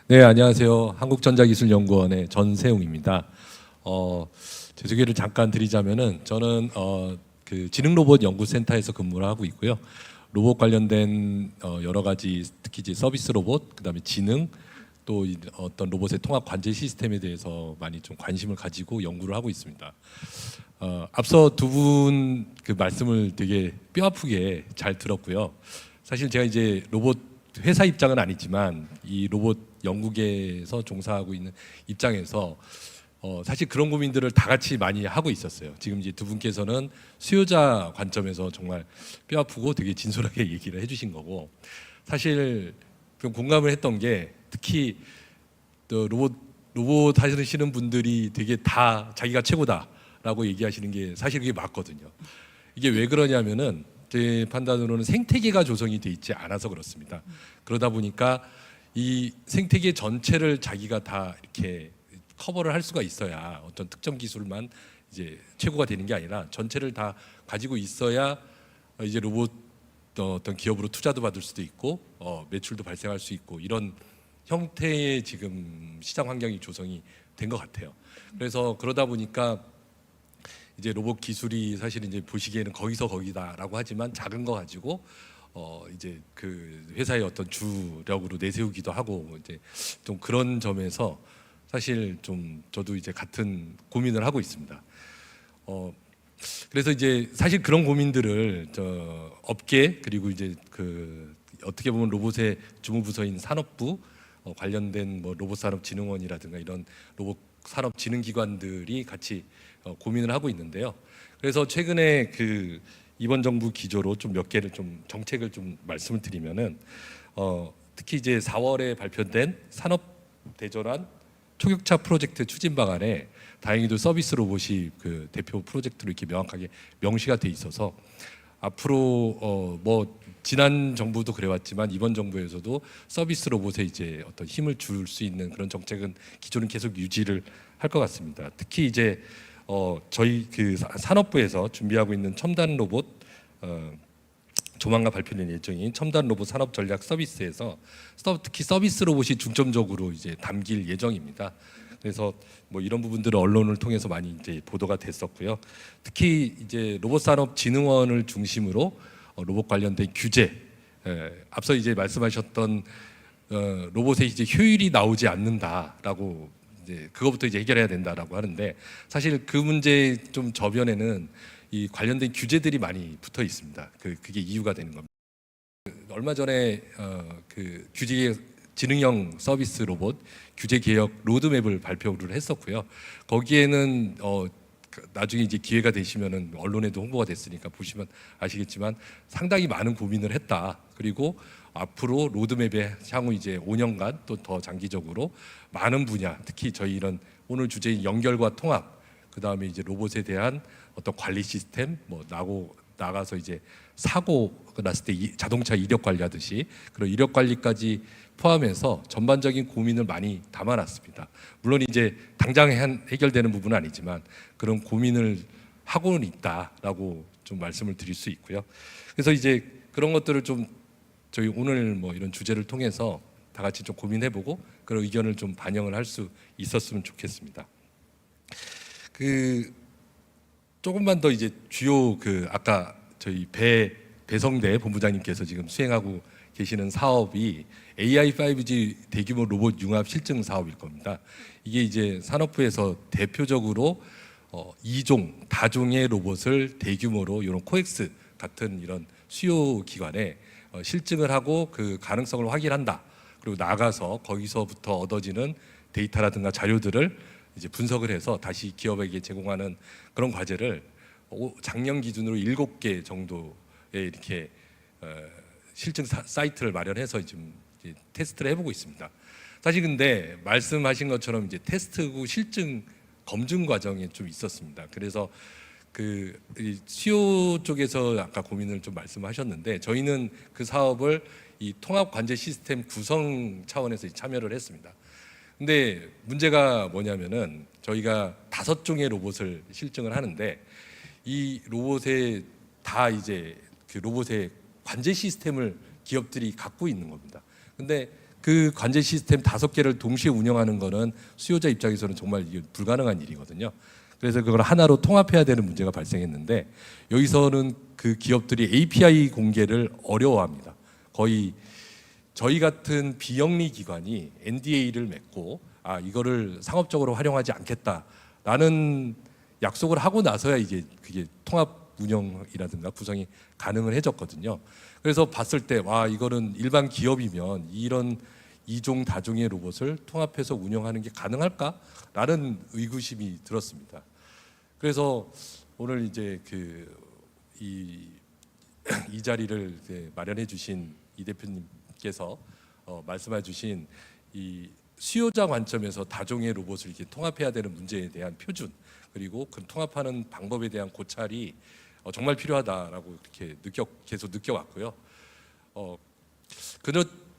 네, 안녕하세요. 한국전자기술연구원의 전세웅입니다. 제 소개를 잠깐 드리자면은 저는 그 지능로봇 연구센터에서 근무를 하고 있고요. 로봇 관련된 여러 가지 특히 이제 서비스 로봇, 그다음에 지능, 또 어떤 로봇의 통합 관제 시스템에 대해서 많이 좀 관심을 가지고 연구를 하고 있습니다. 앞서 두 분 그 말씀을 되게 뼈아프게 잘 들었고요. 사실 제가 이제 로봇 회사 입장은 아니지만 이 로봇 연구계에서 종사하고 있는 입장에서 사실 그런 고민들을 다 같이 많이 하고 있었어요. 지금 이제 두 분께서는 수요자 관점에서 정말 뼈아프고 되게 진솔하게 얘기를 해주신 거고, 사실 좀 공감을 했던 게 특히 또 로봇 하시는 분들이 되게 다 자기가 최고다라고 얘기하시는 게 사실 그게 맞거든요. 이게 왜 그러냐면은 제 판단으로는 생태계가 조성이 돼 있지 않아서 그렇습니다. 그러다 보니까 이 생태계 전체를 자기가 다 이렇게 커버를 할 수가 있어야 어떤 특정 기술만 이제 최고가 되는 게 아니라 전체를 다 가지고 있어야 이제 로봇 어떤 기업으로 투자도 받을 수도 있고 매출도 발생할 수 있고, 이런 형태의 지금 시장 환경이 조성이 된 것 같아요. 그래서 그러다 보니까 이제 로봇 기술이 사실 이제 보시기에는 거기서 거기다라고 하지만 작은 거 가지고 이제 그 회사의 어떤 주력으로 내세우기도 하고, 이제 좀 그런 점에서 사실 좀 저도 이제 같은 고민을 하고 있습니다. 그래서 이제 사실 그런 고민들을 업계, 그리고 이제 그 어떻게 보면 로봇의 주무부서인 산업부 관련된 뭐 로봇산업진흥원이라든가 이런 로봇 산업진흥기관들이 같이 고민을 하고 있는데요. 그래서 최근에 그 이번 정부 기조로 좀 몇 개를 좀 정책을 좀 말씀을 드리면은 특히 이제 4월에 발표된 산업 대전환 초격차 프로젝트 추진 방안에 다행히도 서비스 로봇이 그 대표 프로젝트로 이렇게 명확하게 명시가 돼 있어서 앞으로 뭐 지난 정부도 그래왔지만 이번 정부에서도 서비스 로봇에 이제 어떤 힘을 줄 수 있는 그런 정책은 기조는 계속 유지를 할 것 같습니다. 특히 이제 저희 그 산업부에서 준비하고 있는 첨단 로봇 조만간 발표될 예정인 첨단 로봇 산업 전략 서비스에서 특히 서비스 로봇이 중점적으로 이제 담길 예정입니다. 그래서 뭐 이런 부분들은 언론을 통해서 많이 이제 보도가 됐었고요. 특히 이제 로봇산업진흥원을 중심으로 로봇 관련된 규제, 앞서 이제 말씀하셨던 로봇의 이제 효율이 나오지 않는다라고 이제 그것부터 이제 해결해야 된다라고 하는데, 사실 그 문제 좀 저변에는 이 관련된 규제들이 많이 붙어 있습니다. 그게 이유가 되는 겁니다. 얼마 전에 그 규제 지능형 서비스 로봇 규제 개혁 로드맵을 발표를 했었고요. 거기에는 나중에 이제 기회가 되시면은 언론에도 홍보가 됐으니까 보시면 아시겠지만 상당히 많은 고민을 했다. 그리고 앞으로 로드맵에 향후 이제 5년간 또 더 장기적으로 많은 분야, 특히 저희 이런 오늘 주제인 연결과 통합, 그 다음에 이제 로봇에 대한 어떤 관리 시스템, 뭐 나가서 이제 사고 났을 때 자동차 이력 관리하듯이 그런 이력 관리까지 포함해서 전반적인 고민을 많이 담아놨습니다. 물론 이제 당장 해결되는 부분은 아니지만 그런 고민을 하고는 있다라고 좀 말씀을 드릴 수 있고요. 그래서 이제 그런 것들을 좀 저희 오늘 뭐 이런 주제를 통해서 다 같이 좀 고민해보고 그런 의견을 좀 반영을 할 수 있었으면 좋겠습니다. 그 조금만 더 이제 주요 그 아까 저희 배성대 본부장님께서 지금 수행하고 계시는 사업이 AI 5G 대규모 로봇 융합 실증 사업일 겁니다. 이게 이제 산업부에서 대표적으로 2종 다종의 로봇을 대규모로 이런 코엑스 같은 이런 수요 기관에 실증을 하고 그 가능성을 확인한다. 그리고 나가서 거기서부터 얻어지는 데이터라든가 자료들을 이제 분석을 해서 다시 기업에게 제공하는 그런 과제를 작년 기준으로 7개 정도의 이렇게 실증 사이트를 마련해서 지금 이제 테스트를 해보고 있습니다. 사실 근데 말씀하신 것처럼 이제 테스트 후 실증 검증 과정에 좀 있었습니다. 그래서 그 수요 쪽에서 아까 고민을 좀 말씀하셨는데 저희는 그 사업을 이 통합 관제 시스템 구성 차원에서 참여를 했습니다. 근데 문제가 뭐냐면은 저희가 5종의 로봇을 실증을 하는데 이 로봇에 다 이제 그 로봇의 관제 시스템을 기업들이 갖고 있는 겁니다. 근데 그 관제 시스템 5개를 동시에 운영하는 거는 수요자 입장에서는 정말 이게 불가능한 일이거든요. 그래서 그걸 하나로 통합해야 되는 문제가 발생했는데 여기서는 그 기업들이 API 공개를 어려워합니다. 거의 저희 같은 비영리 기관이 NDA를 맺고 이거를 상업적으로 활용하지 않겠다라는 약속을 하고 나서야 이게 그게 통합 운영이라든가 구성이 가능해졌거든요. 그래서 봤을 때 이거는 일반 기업이면 이런 2종 다종의 로봇을 통합해서 운영하는 게 가능할까라는 의구심이 들었습니다. 그래서 오늘 이제 이 자리를 이제 마련해 주신 이 대표님께서 말씀해 주신 이 수요자 관점에서 다종의 로봇을 이렇게 통합해야 되는 문제에 대한 표준 그리고 그 통합하는 방법에 대한 고찰이 정말 필요하다라고 이렇게 계속 느껴왔고요.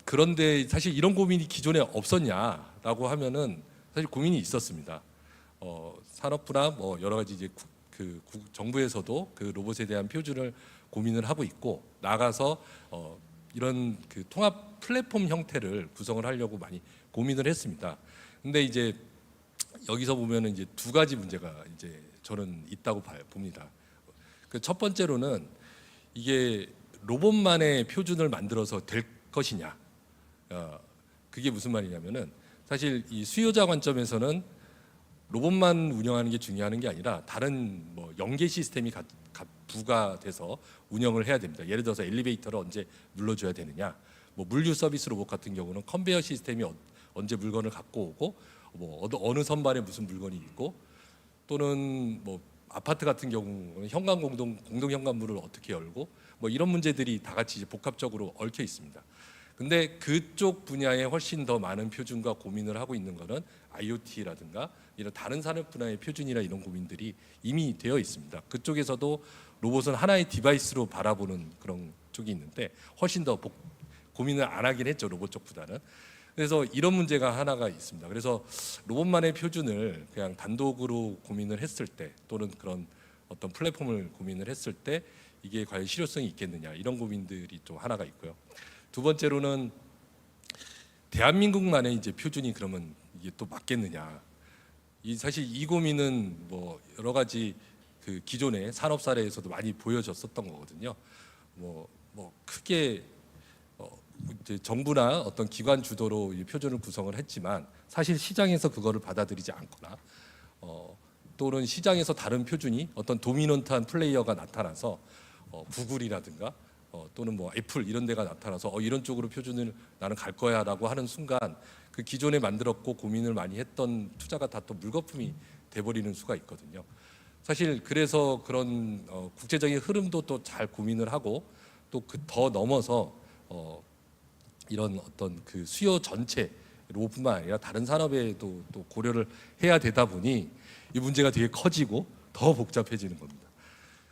그런데 사실 이런 고민이 기존에 없었냐라고 하면은 사실 고민이 있었습니다. 산업부나 뭐 여러 가지 이제 정부에서도 그 로봇에 대한 표준을 고민을 하고 있고 나가서 이런 그 통합 플랫폼 형태를 구성을 하려고 많이 고민을 했습니다. 근데 이제 여기서 보면은 이제 2가지 문제가 이제 저는 있다고 봅니다. 그 첫 번째로는 이게 로봇만의 표준을 만들어서 될 것이냐. 그게 무슨 말이냐면은 사실 이 수요자 관점에서는 로봇만 운영하는 게 중요한 게 아니라 다른 뭐 연계 시스템이 부가돼서 운영을 해야 됩니다. 예를 들어서 엘리베이터를 언제 눌러줘야 되느냐, 뭐 물류 서비스 로봇 같은 경우는 컨베이어 시스템이 언제 물건을 갖고 오고, 뭐 어느 선반에 무슨 물건이 있고, 또는 뭐 아파트 같은 경우는 현관 공동 현관문을 어떻게 열고, 뭐 이런 문제들이 다 같이 이제 복합적으로 얽혀 있습니다. 근데 그쪽 분야에 훨씬 더 많은 표준과 고민을 하고 있는 거는 IoT라든가 이런 다른 산업 분야의 표준이나 이런 고민들이 이미 되어 있습니다. 그쪽에서도 로봇은 하나의 디바이스로 바라보는 그런 쪽이 있는데 훨씬 더 고민을 안 하긴 했죠, 로봇 쪽보다는. 그래서 이런 문제가 하나가 있습니다. 그래서 로봇만의 표준을 그냥 단독으로 고민을 했을 때 또는 그런 어떤 플랫폼을 고민을 했을 때 이게 과연 실효성이 있겠느냐 이런 고민들이 또 하나가 있고요. 2번째로는 대한민국만의 이제 표준이 그러면 이게 또 맞겠느냐. 사실 이 고민은 뭐 여러 가지 그 기존의 산업 사례에서도 많이 보여졌었던 거거든요. 뭐 크게 이제 정부나 어떤 기관 주도로 이 표준을 구성을 했지만 사실 시장에서 그거를 받아들이지 않거나 또는 시장에서 다른 표준이 어떤 도미넌트한 플레이어가 나타나서 구글이라든가 또는 뭐 애플 이런 데가 나타나서 이런 쪽으로 표준을 나는 갈 거야라고 하는 순간 그 기존에 만들었고 고민을 많이 했던 투자가 다 또 물거품이 돼버리는 수가 있거든요. 사실 그래서 그런 국제적인 흐름도 또 잘 고민을 하고 또 그 더 넘어서 이런 어떤 그 수요 전체 로봇뿐만 아니라 다른 산업에도 또 고려를 해야 되다 보니 이 문제가 되게 커지고 더 복잡해지는 겁니다.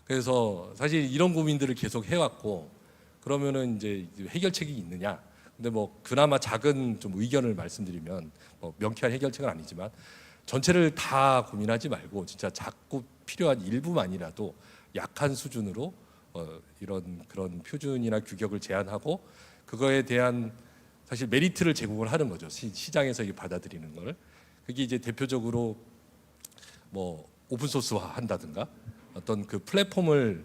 그래서 사실 이런 고민들을 계속 해왔고 그러면은 이제 해결책이 있느냐? 근데 뭐 그나마 작은 좀 의견을 말씀드리면 뭐 명쾌한 해결책은 아니지만 전체를 다 고민하지 말고 진짜 자꾸 필요한 일부만이라도 약한 수준으로 이런 그런 표준이나 규격을 제한하고 그거에 대한 사실 메리트를 제공을 하는 거죠. 시장에서 이게 받아들이는 걸. 그게 이제 대표적으로 뭐 오픈 소스화 한다든가 어떤 그 플랫폼을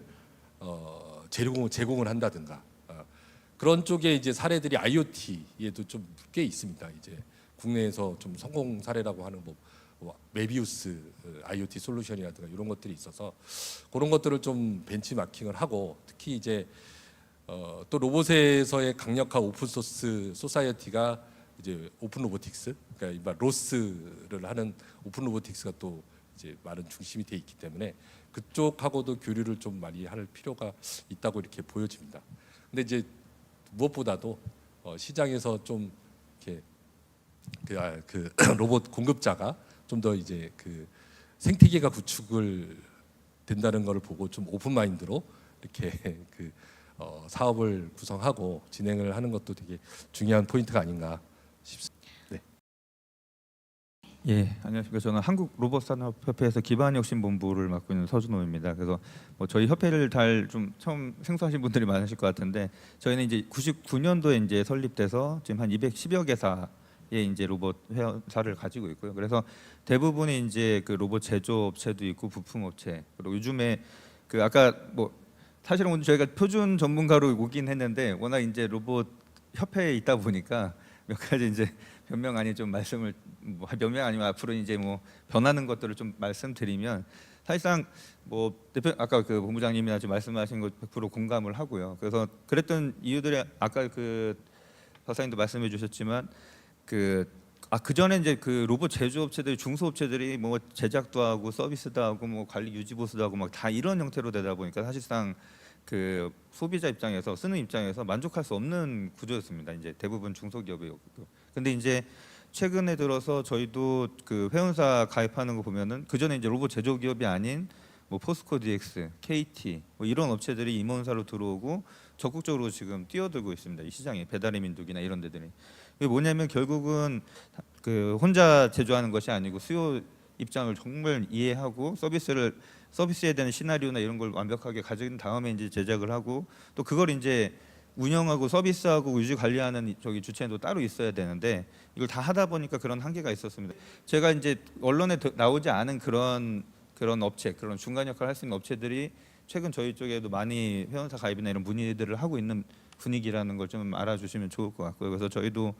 제공을 한다든가 그런 쪽에 이제 사례들이 IoT에도 좀 꽤 있습니다. 이제 국내에서 좀 성공 사례라고 하는 뭐 메비우스 IoT 솔루션이라든가 이런 것들이 있어서 그런 것들을 좀 벤치마킹을 하고, 특히 이제 또 로봇에서의 강력한 오픈 소스 소사이어티가 이제 오픈 로보틱스, 그러니까 로스를 하는 오픈 로보틱스가 또 이제 많은 중심이 돼 있기 때문에 그쪽하고도 교류를 좀 많이 할 필요가 있다고 이렇게 보여집니다. 근데 이제 무엇보다도 시장에서 좀 이렇게 그 로봇 공급자가 좀 더 이제 그 생태계가 구축을 된다는 것을 보고 좀 오픈 마인드로 이렇게 그 사업을 구성하고 진행을 하는 것도 되게 중요한 포인트가 아닌가 싶습니다. 네. 예, 안녕하십니까. 저는 한국로봇산업협회에서 기반혁신본부를 맡고 있는 서준호입니다. 그래서 뭐 저희 협회를 잘 좀 처음 생소하신 분들이 많으실 것 같은데, 저희는 이제 99년도에 이제 설립돼서 지금 한 210여 개사의 이제 로봇 회사를 가지고 있고요. 그래서 대부분이 이제 그 로봇 제조업체도 있고 부품업체, 그리고 요즘에 그 아까 뭐 사실은 오늘 저희가 표준 전문가로 오긴 했는데 워낙 이제 로봇 협회에 있다 보니까 몇 가지 이제 변명 아닌 좀 말씀을 뭐 변명 아니면 앞으로 이제 뭐 변하는 것들을 좀 말씀드리면, 사실상 뭐 대표 아까 그 본부장님이나 지금 말씀하신 것 100% 공감을 하고요. 그래서 그랬던 이유들이 아까 그 박사님도 말씀해 주셨지만 그 전에 이제 그 로봇 제조업체들, 중소업체들이 뭐 제작도 하고 서비스도 하고 뭐 관리 유지 보수도 하고 막 다 이런 형태로 되다 보니까 사실상 그 소비자 입장에서, 쓰는 입장에서 만족할 수 없는 구조였습니다. 이제 대부분 중소기업이었고. 근데 이제 최근에 들어서 저희도 그 회원사 가입하는 거 보면은 그 전에 이제 로봇 제조기업이 아닌 뭐 포스코 DX, KT 뭐 이런 업체들이 임원사로 들어오고 적극적으로 지금 뛰어들고 있습니다. 이 시장에 배달의 민족이나 이런 데들이. 이게 뭐냐면 결국은 그 혼자 제조하는 것이 아니고 수요 입장을 정말 이해하고 서비스에 대한 시나리오나 이런 걸 완벽하게 가진 다음에 이제 제작을 하고, 또 그걸 이제 운영하고 서비스하고 유지 관리하는 저기 주체도 따로 있어야 되는데 이걸 다 하다 보니까 그런 한계가 있었습니다. 제가 이제 언론에 나오지 않은 그런 업체, 그런 중간 역할을 할 수 있는 업체들이 최근 저희 쪽에도 많이 회원사 가입이나 이런 문의들을 하고 있는 분위기라는 걸 좀 알아주시면 좋을 것 같고요. 그래서 저희도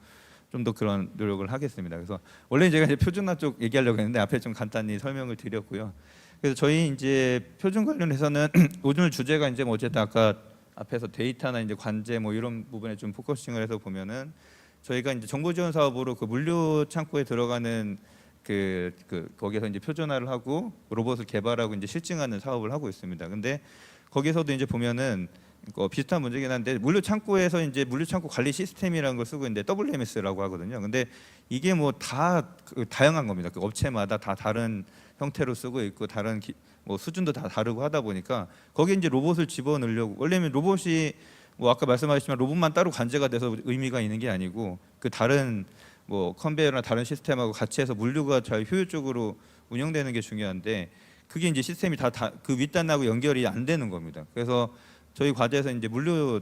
좀 더 그런 노력을 하겠습니다. 그래서 원래 제가 이제 표준화 쪽 얘기하려고 했는데 앞에 좀 간단히 설명을 드렸고요. 그래서 저희 이제 표준 관련해서는 오늘 주제가 이제 뭐 어쨌든 아까 앞에서 데이터나 이제 관제 뭐 이런 부분에 좀 포커싱을 해서 보면은 저희가 이제 정보 지원 사업으로 그 물류 창고에 들어가는 그 거기서 이제 표준화를 하고 로봇을 개발하고 이제 실증하는 사업을 하고 있습니다. 근데 거기서도 이제 보면은 비슷한 문제긴 한데 물류 창고에서 이제 물류 창고 관리 시스템이라는 걸 쓰고 있는데 WMS라고 하거든요. 근데 이게 뭐 다 다양한 겁니다. 그 업체마다 다 다른 형태로 쓰고 있고 다른 뭐 수준도 다 다르고 하다 보니까 거기에 이제 로봇을 집어넣으려고, 원래는 로봇이 뭐 아까 말씀하셨지만 로봇만 따로 관제가 돼서 의미가 있는 게 아니고 그 다른 뭐 컨베이어나 다른 시스템하고 같이 해서 물류가 잘 효율적으로 운영되는 게 중요한데 그게 이제 시스템이 다 그 윗단하고 연결이 안 되는 겁니다. 그래서 저희 과제에서 이제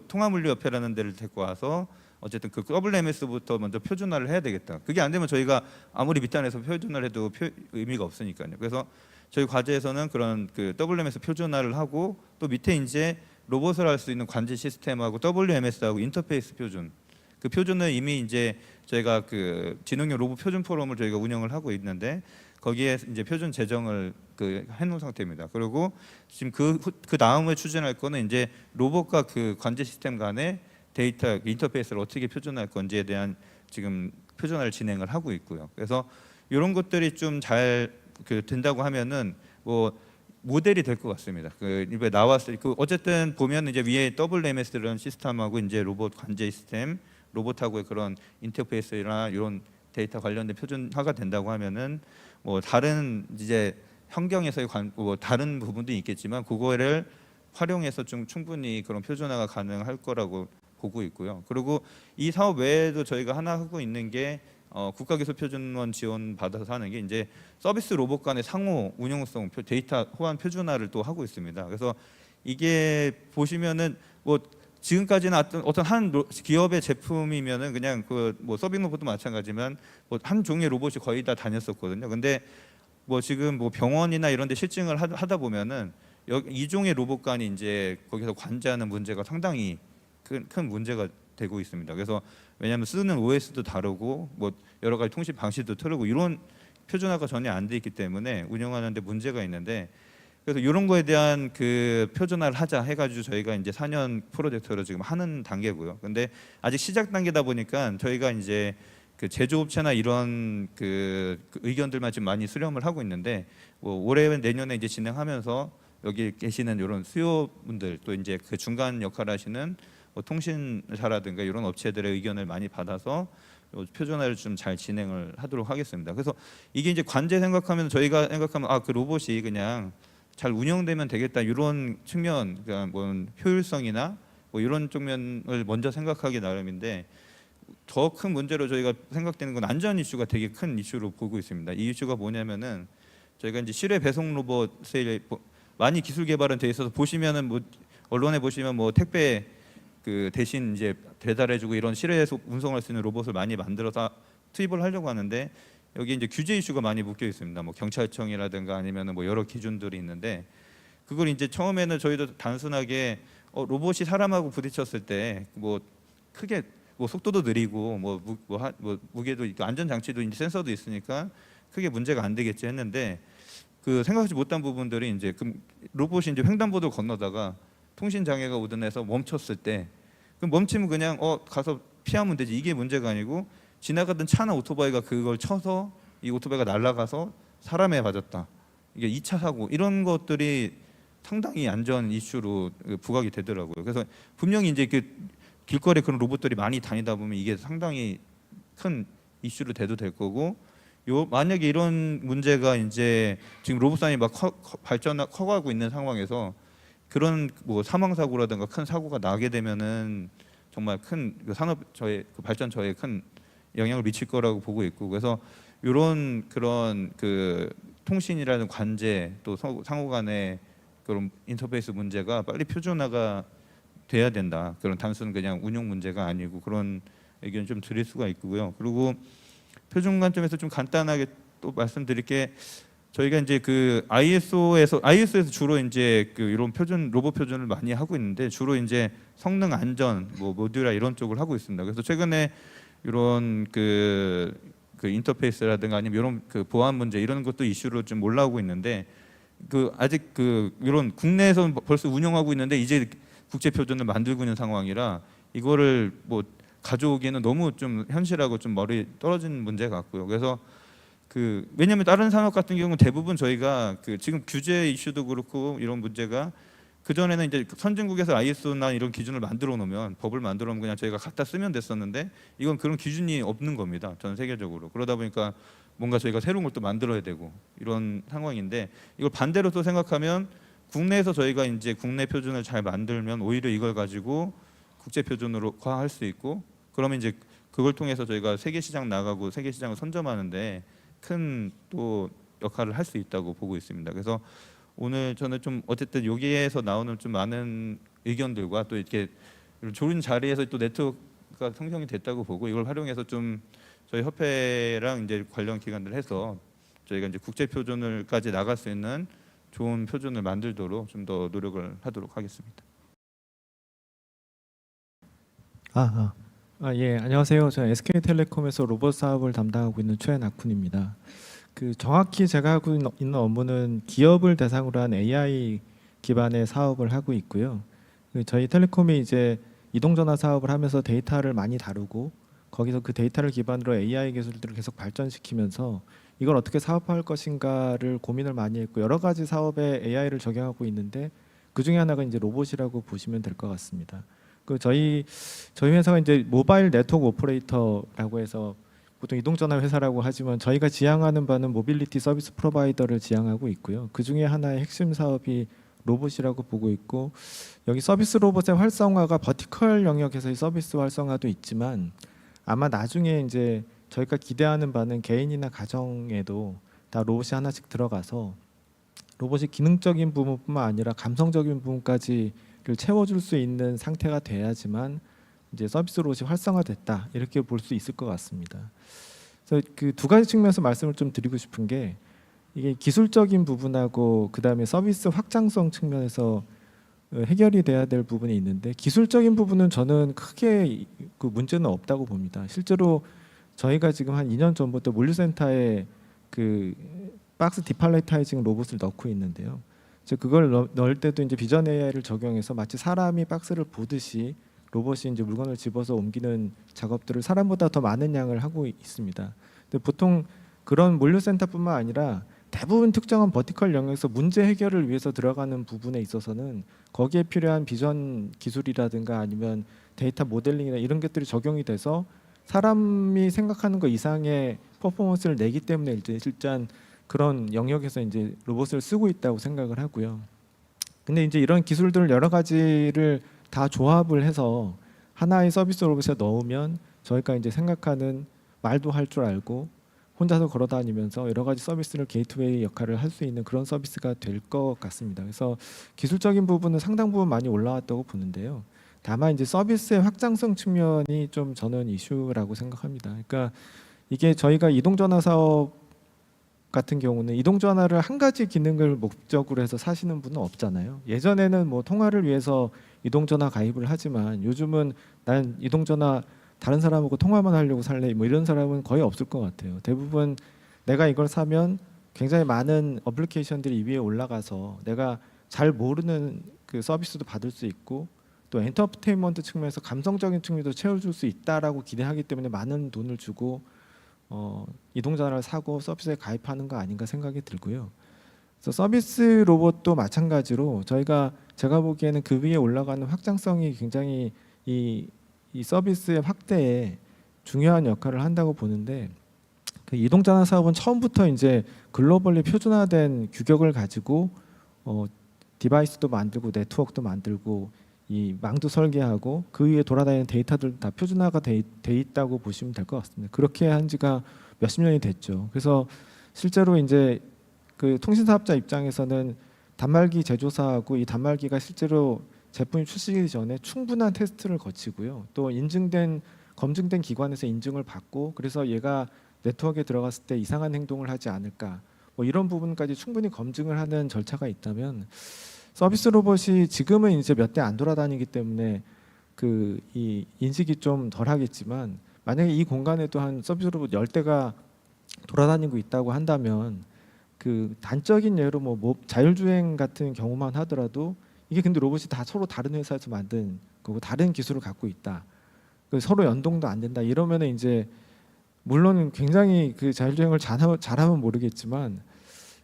통합물류협회라는 데를 데리고 와서 어쨌든 그 WMS부터 먼저 표준화를 해야 되겠다. 그게 안 되면 저희가 아무리 밑단에서 표준화를 해도 의미가 없으니까요. 그래서 저희 과제에서는 그런 그 WMS 표준화를 하고 또 밑에 이제 로봇을 할 수 있는 관제 시스템하고 WMS하고 인터페이스 표준, 그 표준을 이미 이제 저희가 그 지능형 로봇 표준 포럼을 저희가 운영을 하고 있는데 거기에 이제 표준 제정을 해놓은 상태입니다. 그리고 지금 그 다음에 추진할 거는 이제 로봇과 그 관제 시스템 간의 데이터 인터페이스를 어떻게 표준할 건지에 대한 지금 표준화를 진행을 하고 있고요. 그래서 이런 것들이 좀 잘 된다고 하면은 뭐 모델이 될 것 같습니다. 이번에 나왔을 어쨌든 보면 이제 위에 WMS라는 시스템하고 이제 로봇 관제 시스템, 로봇하고의 그런 인터페이스나 이런 데이터 관련된 표준화가 된다고 하면은 뭐 다른 이제 환경에서의 뭐 다른 부분도 있겠지만 그거를 활용해서 좀 충분히 그런 표준화가 가능할 거라고 보고 있고요. 그리고 이 사업 외에도 저희가 하나 하고 있는 게 국가기술표준원 지원 받아서 하는 게 이제 서비스 로봇 간의 상호 운용성 데이터 호환 표준화를 또 하고 있습니다. 그래서 이게 보시면은 뭐 지금까지는 어떤 한 기업의 제품이면은 그냥 뭐 서빙 로봇도 마찬가지지만 뭐 한 종의 로봇이 거의 다 다녔었거든요. 근데 뭐 지금 뭐 병원이나 이런 데 실증을 하다 보면은 이 종의 로봇 간이 이제 거기서 관제하는 문제가 상당히 큰 문제가 되고 있습니다. 그래서 왜냐하면 쓰는 OS도 다르고 뭐 여러 가지 통신 방식도 다르고 이런 표준화가 전혀 안 돼 있기 때문에 운영하는데 문제가 있는데, 그래서 이런 거에 대한 그 표준화를 하자 해가지고 저희가 이제 4년 프로젝트로 지금 하는 단계고요. 근데 아직 시작 단계다 보니까 저희가 이제 그 제조업체나 이런 그 의견들만 지금 많이 수렴을 하고 있는데, 뭐 올해 내년에 이제 진행하면서 여기 계시는 이런 수요분들 또 이제 그 중간 역할을 하시는 뭐 통신사라든가 이런 업체들의 의견을 많이 받아서 표준화를 좀 잘 진행을 하도록 하겠습니다. 그래서 이게 이제 관제 생각하면 저희가 생각하면 그 로봇이 그냥 잘 운영되면 되겠다 이런 측면, 그러니까 뭐 효율성이나 뭐 이런 쪽면을 먼저 생각하기 나름인데, 더 큰 문제로 저희가 생각되는 건 안전 이슈가 되게 큰 이슈로 보고 있습니다. 이 이슈가 뭐냐면은 저희가 이제 실외 배송 로봇에 많이 기술 개발은 돼 있어서 보시면은 뭐 언론에 보시면 뭐 택배 그 대신 이제 배달해주고 이런 실외에서 운송할 수 있는 로봇을 많이 만들어서 투입을 하려고 하는데, 여기 이제 규제 이슈가 많이 묶여 있습니다. 뭐 경찰청이라든가 아니면은 뭐 여러 기준들이 있는데, 그걸 이제 처음에는 저희도 단순하게 로봇이 사람하고 부딪혔을 때 뭐 크게 뭐 속도도 느리고 뭐 무게도 있고 안전 장치도 이제 센서도 있으니까 크게 문제가 안 되겠지 했는데, 그 생각하지 못한 부분들이 이제 그 로봇이 이제 횡단보도 건너다가 통신 장애가 오든 해서 멈췄을 때, 그럼 멈추면 그냥 가서 피하면 되지, 이게 문제가 아니고 지나가던 차나 오토바이가 그걸 쳐서 이 오토바이가 날아가서 사람에 맞았다, 이게 2차 사고, 이런 것들이 상당히 안전 이슈로 부각이 되더라고요. 그래서 분명히 이제 그 길거리에 그런 로봇들이 많이 다니다 보면 이게 상당히 큰 이슈로 돼도 될 거고, 만약에 이런 문제가 이제 지금 로봇산이 막 커가고 있는 상황에서 그런 뭐 사망 사고라든가 큰 사고가 나게 되면은 정말 큰 그 산업 저의 그 발전 저에 큰 영향을 미칠 거라고 보고 있고, 그래서 이런 그런 그 통신이라는 관제 또 상호 간의 그런 인터페이스 문제가 빨리 표준화가 돼야 된다. 그런 단순 그냥 운용 문제가 아니고, 그런 의견 좀 드릴 수가 있고요. 그리고 표준 관점에서 좀 간단하게 또 말씀드릴 게, 저희가 이제 그 ISO에서 주로 이제 그 이런 표준 로봇 표준을 많이 하고 있는데, 주로 이제 성능 안전 뭐 모듈화 이런 쪽을 하고 있습니다. 그래서 최근에 이런 그 인터페이스라든가 아니면 이런 그 보안 문제 이런 것도 이슈로 좀 올라오고 있는데, 그 아직 그 이런 국내에서 벌써 운영하고 있는데 이제 국제 표준을 만들고 있는 상황이라 이거를 뭐 가져오기에는 너무 좀 현실하고 좀 머리 떨어진 문제 같고요. 그래서 그 왜냐하면 다른 산업 같은 경우는 대부분 저희가 그 지금 규제 이슈도 그렇고 이런 문제가, 그 전에는 이제 선진국에서 ISO나 이런 기준을 만들어 놓으면, 법을 만들어 놓으면 그냥 저희가 갖다 쓰면 됐었는데, 이건 그런 기준이 없는 겁니다, 전 세계적으로. 그러다 보니까 뭔가 저희가 새로운 걸 또 만들어야 되고 이런 상황인데, 이걸 반대로 또 생각하면 국내에서 저희가 이제 국내 표준을 잘 만들면 오히려 이걸 가지고 국제 표준으로 할 수 있고, 그러면 이제 그걸 통해서 저희가 세계 시장 나가고 세계 시장을 선점하는데 큰 또 역할을 할 수 있다고 보고 있습니다. 그래서 오늘 저는 좀 어쨌든 여기에서 나오는 좀 많은 의견들과 또 이렇게 좋은 자리에서 또 네트워크가 형성이 됐다고 보고, 이걸 활용해서 좀 저희 협회랑 이제 관련 기관들 해서 저희가 이제 국제 표준을까지 나갈 수 있는 좋은 표준을 만들도록 좀 더 노력을 하도록 하겠습니다. 예, 안녕하세요. 저는 SK텔레콤에서 로봇 사업을 담당하고 있는 최낙훈입니다. 그 정확히 제가 하고 있는 업무는 기업을 대상으로 한 AI 기반의 사업을 하고 있고요. 저희 텔레콤이 이제 이동전화 사업을 하면서 데이터를 많이 다루고, 거기서 그 데이터를 기반으로 AI 기술들을 계속 발전시키면서 이걸 어떻게 사업화할 것인가를 고민을 많이 했고, 여러 가지 사업에 AI를 적용하고 있는데 그 중에 하나가 이제 로봇이라고 보시면 될 것 같습니다. 그 저희 회사가 이제 모바일 네트워크 오퍼레이터라고 해서 보통 이동전화 회사라고 하지만, 저희가 지향하는 바는 모빌리티 서비스 프로바이더를 지향하고 있고요. 그 중에 하나의 핵심 사업이 로봇이라고 보고 있고, 여기 서비스 로봇의 활성화가 버티컬 영역에서의 서비스 활성화도 있지만, 아마 나중에 이제 저희가 기대하는 바는 개인이나 가정에도 다 로봇이 하나씩 들어가서 로봇이 기능적인 부분뿐만 아니라 감성적인 부분까지를 채워줄 수 있는 상태가 돼야지만 이제 서비스 로봇이 활성화됐다, 이렇게 볼 수 있을 것 같습니다. 그래서 그 두 가지 측면에서 말씀을 좀 드리고 싶은 게, 이게 기술적인 부분하고 그 다음에 서비스 확장성 측면에서 해결이 돼야 될 부분이 있는데 기술적인 부분은 저는 크게 그 문제는 없다고 봅니다. 실제로 저희가 지금 한 2년 전부터 물류센터에 그 박스 디팔레타이징 로봇을 넣고 있는데요. 즉 그걸 넣을 때도 이제 비전 AI를 적용해서 마치 사람이 박스를 보듯이 로봇이 이제 물건을 집어서 옮기는 작업들을 사람보다 더 많은 양을 하고 있습니다. 근데 보통 그런 물류센터뿐만 아니라 대부분 특정한 버티컬 영역에서 문제 해결을 위해서 들어가는 부분에 있어서는 거기에 필요한 비전 기술이라든가 아니면 데이터 모델링이나 이런 것들이 적용이 돼서 사람이 생각하는 것 이상의 퍼포먼스를 내기 때문에 일단 그런 영역에서 이제 로봇을 쓰고 있다고 생각을 하고요. 근데 이제 이런 기술들 여러 가지를 다 조합을 해서 하나의 서비스 로봇에 넣으면 저희가 이제 생각하는 말도 할 줄 알고 혼자서 걸어다니면서 여러 가지 서비스를 게이트웨이 역할을 할 수 있는 그런 서비스가 될 것 같습니다. 그래서 기술적인 부분은 상당 부분 많이 올라왔다고 보는데요. 다만 이제 서비스의 확장성 측면이 좀 저는 이슈라고 생각합니다. 그러니까 이게 저희가 이동전화 사업 같은 경우는 이동전화를 한 가지 기능을 목적으로 해서 사시는 분은 없잖아요. 예전에는 뭐 통화를 위해서 이동전화 가입을 하지만 요즘은 난 이동전화 다른 사람하고 통화만 하려고 살래 뭐 이런 사람은 거의 없을 것 같아요. 대부분 내가 이걸 사면 굉장히 많은 어플리케이션들이 이 위에 올라가서 내가 잘 모르는 그 서비스도 받을 수 있고 또 엔터테인먼트 측면에서 감성적인 측면도 채워줄 수 있다라고 기대하기 때문에 많은 돈을 주고 이동전화를 사고 서비스에 가입하는 거 아닌가 생각이 들고요. 그래서 서비스 로봇도 마찬가지로 제가 보기에는 그 위에 올라가는 확장성이 굉장히 이 서비스의 확대에 중요한 역할을 한다고 보는데 그 이동전화 사업은 처음부터 이제 글로벌리 표준화된 규격을 가지고 디바이스도 만들고 네트워크도 만들고 이 망도 설계하고 그 위에 돌아다니는 데이터들 다 표준화가 돼 있다고 보시면 될 것 같습니다. 그렇게 한 지가 몇십 년이 됐죠. 그래서 실제로 이제 그 통신사업자 입장에서는 단말기 제조사하고 이 단말기가 실제로 제품이 출시되기 전에 충분한 테스트를 거치고요. 또 검증된 기관에서 인증을 받고 그래서 얘가 네트워크에 들어갔을 때 이상한 행동을 하지 않을까 뭐 이런 부분까지 충분히 검증을 하는 절차가 있다면 서비스 로봇이 지금은 이제 몇 대 안 돌아다니기 때문에 그 이 인식이 좀 덜하겠지만 만약에 이 공간에도 한 서비스 로봇 10대가 돌아다니고 있다고 한다면 그 단적인 예로 뭐 자율주행 같은 경우만 하더라도 이게 근데 로봇이 다 서로 다른 회사에서 만든 거고 다른 기술을 갖고 있다. 서로 연동도 안 된다. 이러면은 이제 물론 굉장히 그 자율주행을 잘하면 모르겠지만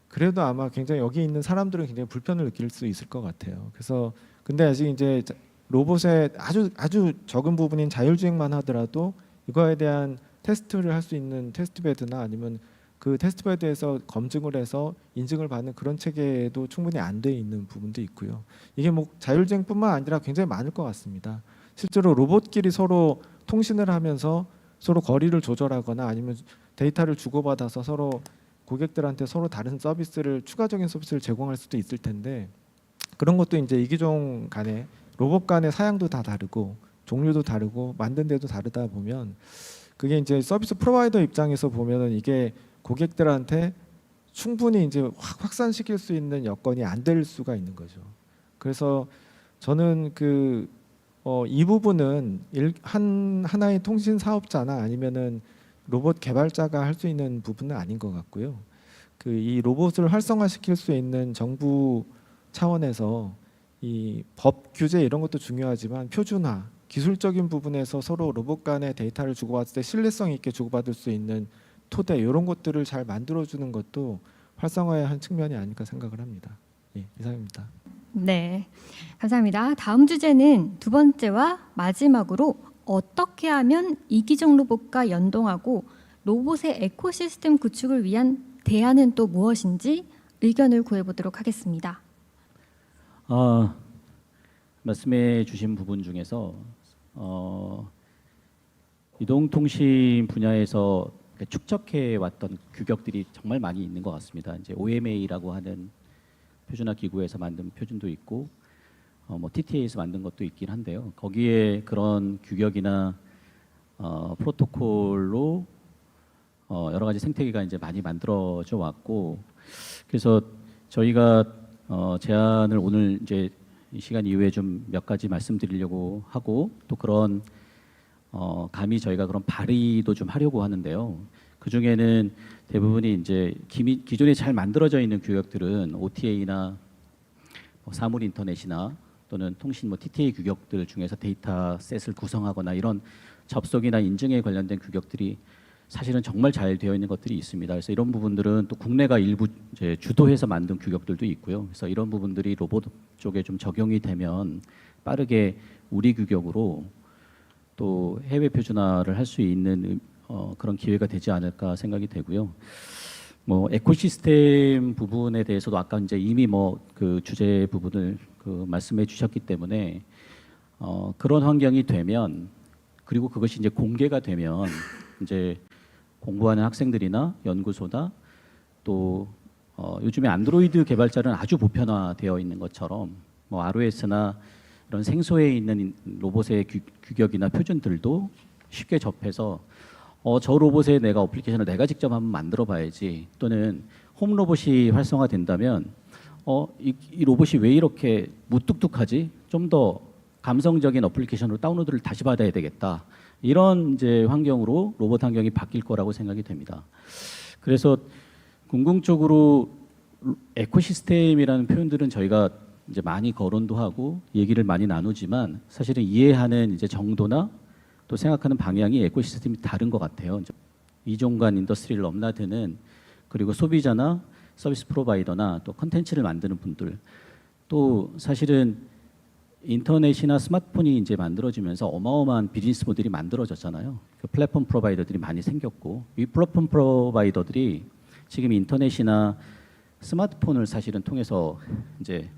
그래도 아마 굉장히 여기 있는 사람들은 굉장히 불편을 느낄 수 있을 것 같아요. 그래서 근데 아직 이제 로봇의 아주 적은 부분인 자율주행만 하더라도 이거에 대한 테스트를 할 수 있는 테스트베드나 아니면 그 테스트베드에서 검증을 해서 인증을 받는 그런 체계도 충분히 안 돼 있는 부분도 있고요. 이게 뭐 자율주행뿐만 아니라 굉장히 많을 것 같습니다. 실제로 로봇끼리 서로 통신을 하면서 서로 거리를 조절하거나 아니면 데이터를 주고받아서 서로 고객들한테 서로 다른 서비스를 추가적인 서비스를 제공할 수도 있을 텐데 그런 것도 이제 이기종 간에 로봇 간의 사양도 다 다르고 종류도 다르고 만든 데도 다르다 보면 그게 이제 서비스 프로바이더 입장에서 보면은 이게 고객들한테 충분히 이제 확산시킬 수 있는 여건이 안 될 수가 있는 거죠. 그래서 저는 이 부분은 하나의 통신 사업자나 아니면은 로봇 개발자가 할 수 있는 부분은 아닌 것 같고요. 이 로봇을 활성화시킬 수 있는 정부 차원에서 이 법 규제 이런 것도 중요하지만 표준화, 기술적인 부분에서 서로 로봇 간의 데이터를 주고받을 때 신뢰성 있게 주고받을 수 있는 토대 이런 것들을 잘 만들어주는 것도 활성화의 한 측면이 아닐까 생각을 합니다. 예, 이상입니다. 네, 감사합니다. 다음 주제는 두 번째와 마지막으로 어떻게 하면 이기종 로봇과 연동하고 로봇의 에코시스템 구축을 위한 대안은 또 무엇인지 의견을 구해보도록 하겠습니다. 말씀해 주신 부분 중에서 이동통신 분야에서 축적해 왔던 규격들이 정말 많이 있는 것 같습니다. 이제 OMA라고 하는 표준화 기구에서 만든 표준도 있고 뭐 TTA에서 만든 것도 있긴 한데요. 거기에 그런 규격이나 프로토콜로 여러 가지 생태계가 이제 많이 만들어져 왔고 그래서 저희가 제안을 오늘 이제 이 시간 이후에 좀 몇 가지 말씀드리려고 하고 또 그런 감히 저희가 그런 발의도 좀 하려고 하는데요. 그 중에는 대부분이 이제 기존에 잘 만들어져 있는 규격들은 OTA나 사물 인터넷이나 또는 통신 TTA 규격들 중에서 데이터셋을 구성하거나 이런 접속이나 인증에 관련된 규격들이 사실은 정말 잘 되어 있는 것들이 있습니다. 그래서 이런 부분들은 또 국내가 일부 이제 주도해서 만든 규격들도 있고요. 그래서 이런 부분들이 로봇 쪽에 좀 적용이 되면 빠르게 우리 규격으로 또 해외 표준화를 할 수 있는 그런 기회가 되지 않을까 생각이 되고요. 에코시스템 부분에 대해서도 아까 이제 이미 그 주제 부분을 말씀해 주셨기 때문에 그런 환경이 되면 그리고 그것이 이제 공개가 되면 이제 공부하는 학생들이나 연구소나 또 요즘에 안드로이드 개발자는 아주 보편화되어 있는 것처럼 ROS나 이런 생소해 있는 로봇의 규격이나 표준들도 쉽게 접해서 저 로봇에 내가 어플리케이션을 내가 직접 한번 만들어 봐야지 또는 홈 로봇이 활성화된다면 이 로봇이 왜 이렇게 무뚝뚝하지? 좀 더 감성적인 어플리케이션으로 다운로드를 다시 받아야 되겠다. 이런 이제 환경으로 로봇 환경이 바뀔 거라고 생각이 됩니다. 그래서 궁극적으로 에코시스템이라는 표현들은 저희가 이제 많이 거론도 하고 얘기를 많이 나누지만 사실은 이해하는 이제 정도나 또 생각하는 방향이 에코시스템이 다른 것 같아요. 이종간 인더스트리를 넘나드는 그리고 소비자나 서비스 프로바이더나 또 컨텐츠를 만드는 분들 또 사실은 인터넷이나 스마트폰이 이제 만들어지면서 어마어마한 비즈니스 모델이 만들어졌잖아요. 그 플랫폼 프로바이더들이 많이 생겼고 이 플랫폼 프로바이더들이 지금 인터넷이나 스마트폰을 사실은 통해서 이제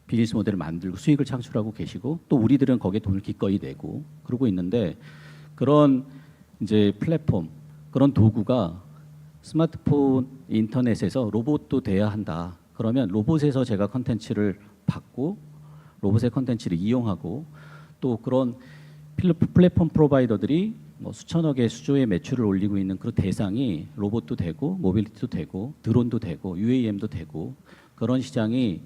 비즈니스 모델을 만들고 수익을 창출하고 계시고 또 우리들은 거기에 돈을 기꺼이 내고 그러고 있는데 그런 이제 플랫폼 그런 도구가 스마트폰 인터넷에서 로봇도 돼야 한다. 그러면 로봇에서 제가 컨텐츠를 받고 로봇의 컨텐츠를 이용하고 또 그런 플랫폼 프로바이더들이 수천억의 수조의 매출을 올리고 있는 그 대상이 로봇도 되고 모빌리티도 되고 드론도 되고 UAM도 되고 그런 시장이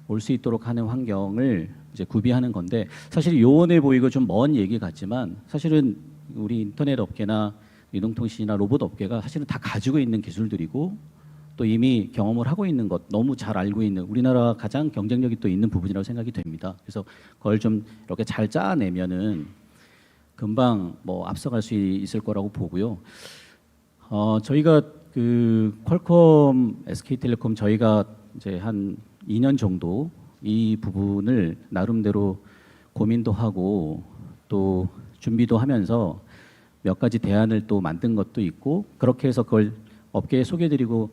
올 수 있도록 하는 환경을 이제 구비하는 건데 사실 요원해 보이고 좀 먼 얘기 같지만 사실은 우리 인터넷 업계나 이동통신이나 로봇 업계가 사실은 다 가지고 있는 기술들이고 또 이미 경험을 하고 있는 것 너무 잘 알고 있는 우리나라 가장 경쟁력이 또 있는 부분이라고 생각이 됩니다. 그래서 그걸 좀 이렇게 잘 짜내면은 금방 앞서갈 수 있을 거라고 보고요. 저희가 그 퀄컴, SK텔레콤 저희가 이제 한 2년 정도 이 부분을 나름대로 고민도 하고 또 준비도 하면서 몇 가지 대안을 또 만든 것도 있고 그렇게 해서 그걸 업계에 소개드리고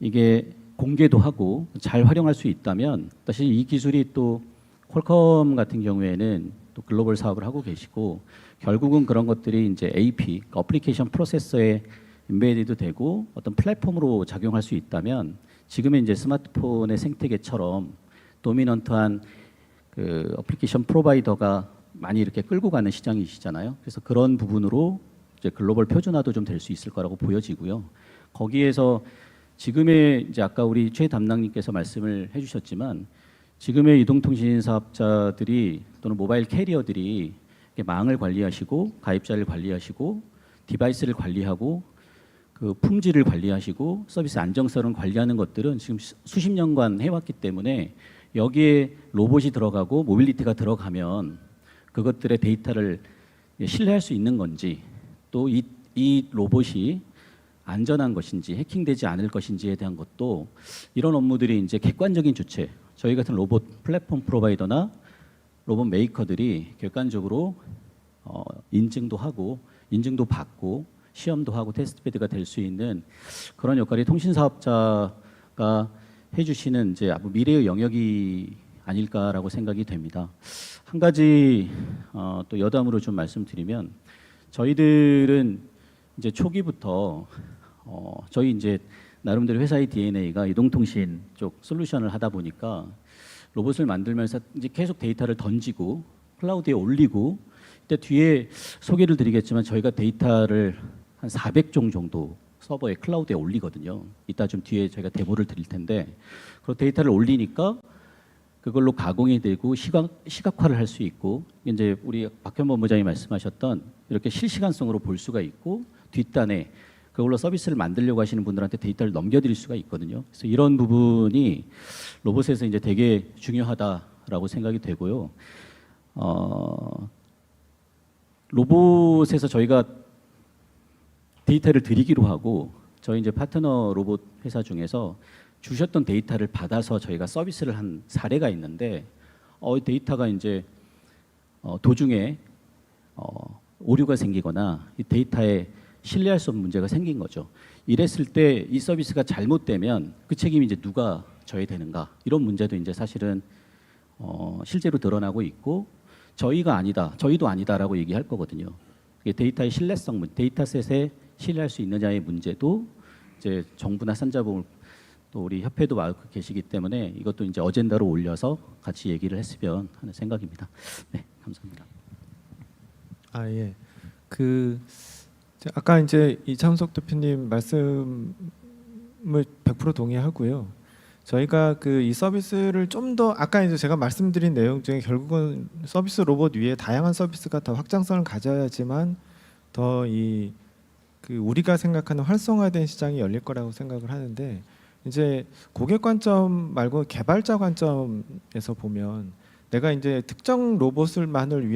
이게 공개도 하고 잘 활용할 수 있다면 사실 이 기술이 또 퀄컴 같은 경우에는 또 글로벌 사업을 하고 계시고 결국은 그런 것들이 이제 AP 어플리케이션 프로세서에 인베디도 되고 어떤 플랫폼으로 작용할 수 있다면 지금의 이제 스마트폰의 생태계처럼 도미넌트한 그 어플리케이션 프로바이더가 많이 이렇게 끌고 가는 시장이시잖아요. 그래서 그런 부분으로 이제 글로벌 표준화도 좀 될 수 있을 거라고 보여지고요. 거기에서 지금의 이제 아까 우리 최 담당님께서 말씀을 해주셨지만 지금의 이동통신 사업자들이 또는 모바일 캐리어들이 망을 관리하시고 가입자를 관리하시고 디바이스를 관리하고 그 품질을 관리하시고 서비스 안정성을 관리하는 것들은 지금 수십 년간 해왔기 때문에 여기에 로봇이 들어가고 모빌리티가 들어가면 그것들의 데이터를 신뢰할 수 있는 건지 또 이 로봇이 안전한 것인지 해킹되지 않을 것인지에 대한 것도 이런 업무들이 이제 객관적인 주체 저희 같은 로봇 플랫폼 프로바이더나 로봇 메이커들이 객관적으로 인증도 하고 인증도 받고 시험도 하고 테스트베드가 될 수 있는 그런 역할이 통신 사업자가 해주시는 이제 미래의 영역이 아닐까라고 생각이 됩니다. 한 가지 또 여담으로 좀 말씀드리면 저희들은 이제 초기부터 저희 이제 나름대로 회사의 DNA가 이동통신 쪽 솔루션을 하다 보니까 로봇을 만들면서 이제 계속 데이터를 던지고 클라우드에 올리고 이때 뒤에 소개를 드리겠지만 저희가 데이터를 한 400종 정도 서버에 클라우드에 올리거든요. 이따 좀 뒤에 저희가 데모를 드릴 텐데 그 데이터를 올리니까 그걸로 가공이 되고 시각화를 할 수 있고 이제 우리 박현 본부장이 말씀하셨던 이렇게 실시간성으로 볼 수가 있고 뒷단에 그걸로 서비스를 만들려고 하시는 분들한테 데이터를 넘겨드릴 수가 있거든요. 그래서 이런 부분이 로봇에서 이제 되게 중요하다라고 생각이 되고요. 로봇에서 저희가 데이터를 드리기로 하고 저희 이제 파트너 로봇 회사 중에서 주셨던 데이터를 받아서 저희가 서비스를 한 사례가 있는데 데이터가 이제 도중에 오류가 생기거나 이 데이터에 신뢰할 수 없는 문제가 생긴 거죠. 이랬을 때 이 서비스가 잘못되면 그 책임이 이제 누가 져야 되는가 이런 문제도 이제 사실은 실제로 드러나고 있고 저희도 아니다라고 얘기할 거거든요. 이게 데이터의 신뢰성, 데이터셋에 신뢰할 수 있느냐의 문제도 이제 정부나 산자부 또 우리 협회도 맡고 계시기 때문에 이것도 이제 어젠다로 올려서 같이 얘기를 했으면 하는 생각입니다. 네, 감사합니다. 아 예. 아까 이제 이창석 대표님 말씀을 100% 동의하고요. 저희가 이 서비스를 좀 더 아까 이제 제가 말씀드린 내용 중에 결국은 서비스 로봇 위에 다양한 서비스가 더 확장성을 가져야지만 더 우리가 생각하는 활성화된 시장이 열릴 거라고 생각을 하는데 이제 고객 관점 말고 개발자 관점에서 보면 내가 이제 특정 로봇을만을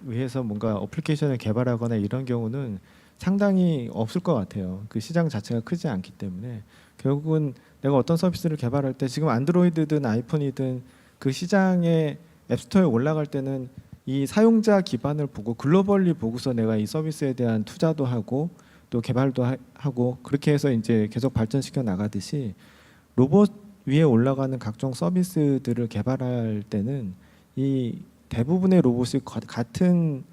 위해서 뭔가 어플리케이션을 개발하거나 이런 경우는 상당히 없을 것 같아요. 그 시장 자체가 크지 않기 때문에 결국은 내가 어떤 서비스를 개발할 때 지금 안드로이드든 아이폰이든 그 시장의 앱스토어에 올라갈 때는 이 사용자 기반을 보고 글로벌리 보고서 내가 이 서비스에 대한 투자도 하고 또 개발도 하고 그렇게 해서 이제 계속 발전시켜 나가듯이 로봇 위에 올라가는 각종 서비스들을 개발할 때는 이 대부분의 로봇이 같은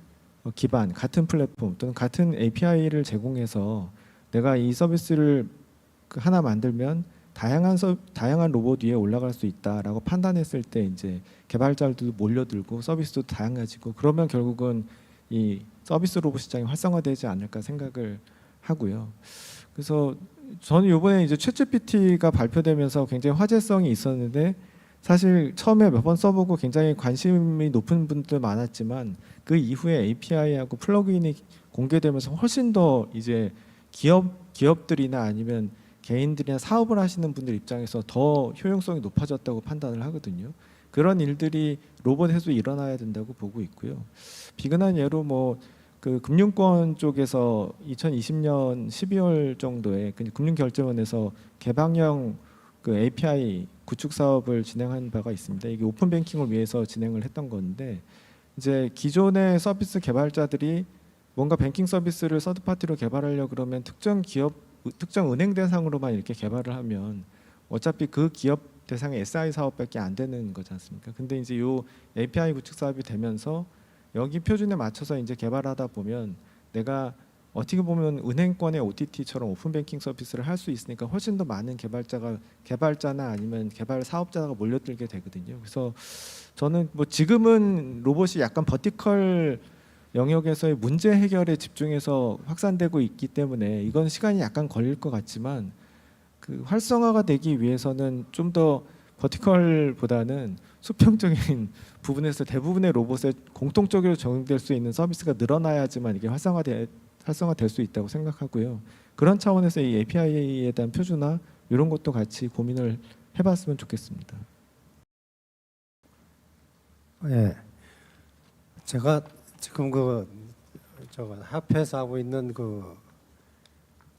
기반, 같은 플랫폼 또는 같은 API를 제공해서 내가 이 서비스를 하나 만들면 다양한 로봇 위에 올라갈 수 있다라고 판단했을 때 이제 개발자들도 몰려들고 서비스도 다양해지고 그러면 결국은 이 서비스 로봇 시장이 활성화되지 않을까 생각을 하고요. 그래서 저는 이번에 이제 챗GPT가 발표되면서 굉장히 화제성이 있었는데 사실 처음에 몇 번 써보고 굉장히 관심이 높은 분들 많았지만 그 이후에 API하고 플러그인이 공개되면서 훨씬 더 이제 기업들이나 아니면 개인들이나 사업을 하시는 분들 입장에서 더 효용성이 높아졌다고 판단을 하거든요. 그런 일들이 로봇에서 일어나야 된다고 보고 있고요. 비근한 예로 그 금융권 쪽에서 2020년 12월 정도에 금융결제원에서 개방형 그 API 구축 사업을 진행한 바가 있습니다. 이게 오픈 뱅킹을 위해서 진행을 했던 건데 이제 기존의 서비스 개발자들이 뭔가 뱅킹 서비스를 서드 파티로 개발하려 그러면 특정 은행 대상으로만 이렇게 개발을 하면 어차피 그 기업 대상의 SI 사업밖에 안 되는 거지 않습니까? 근데 이제 요 API 구축 사업이 되면서 여기 표준에 맞춰서 이제 개발하다 보면 내가 어떻게 보면 은행권의 OTT처럼 오픈 뱅킹 서비스를 할 수 있으니까 훨씬 더 많은 개발자나 아니면 개발 사업자가 몰려들게 되거든요. 그래서 저는 지금은 로봇이 약간 버티컬 영역에서의 문제 해결에 집중해서 확산되고 있기 때문에 이건 시간이 약간 걸릴 것 같지만 그 활성화가 되기 위해서는 좀 더 버티컬보다는 수평적인 부분에서 대부분의 로봇에 공통적으로 적용될 수 있는 서비스가 늘어나야지만 이게 활성화될 수 있다고 생각하고요. 그런 차원에서 이 API에 대한 표준화 이런 것도 같이 고민을 해봤으면 좋겠습니다. 예, 제가 지금 합해서 하고 있는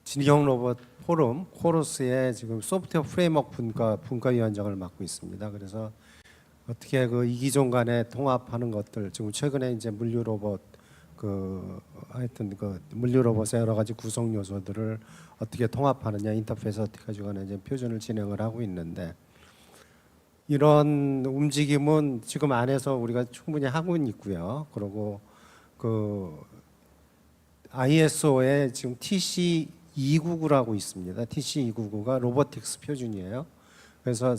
진경 로봇 포럼 코러스의 지금 소프트웨어 프레임워크 분과위원장을 맡고 있습니다. 그래서 어떻게 이기종 간에 통합하는 것들 지금 최근에 이제 물류 로봇 물류 로봇의 여러 가지 구성 요소들을 어떻게 통합하느냐 인터페이스 어떻게 가지고 이제 표준을 진행을 하고 있는데 이런 움직임은 지금 안에서 우리가 충분히 하고 있고요. 그리고 ISO에 지금 TC299라고 있습니다. TC299가 로보틱스 표준이에요. 그래서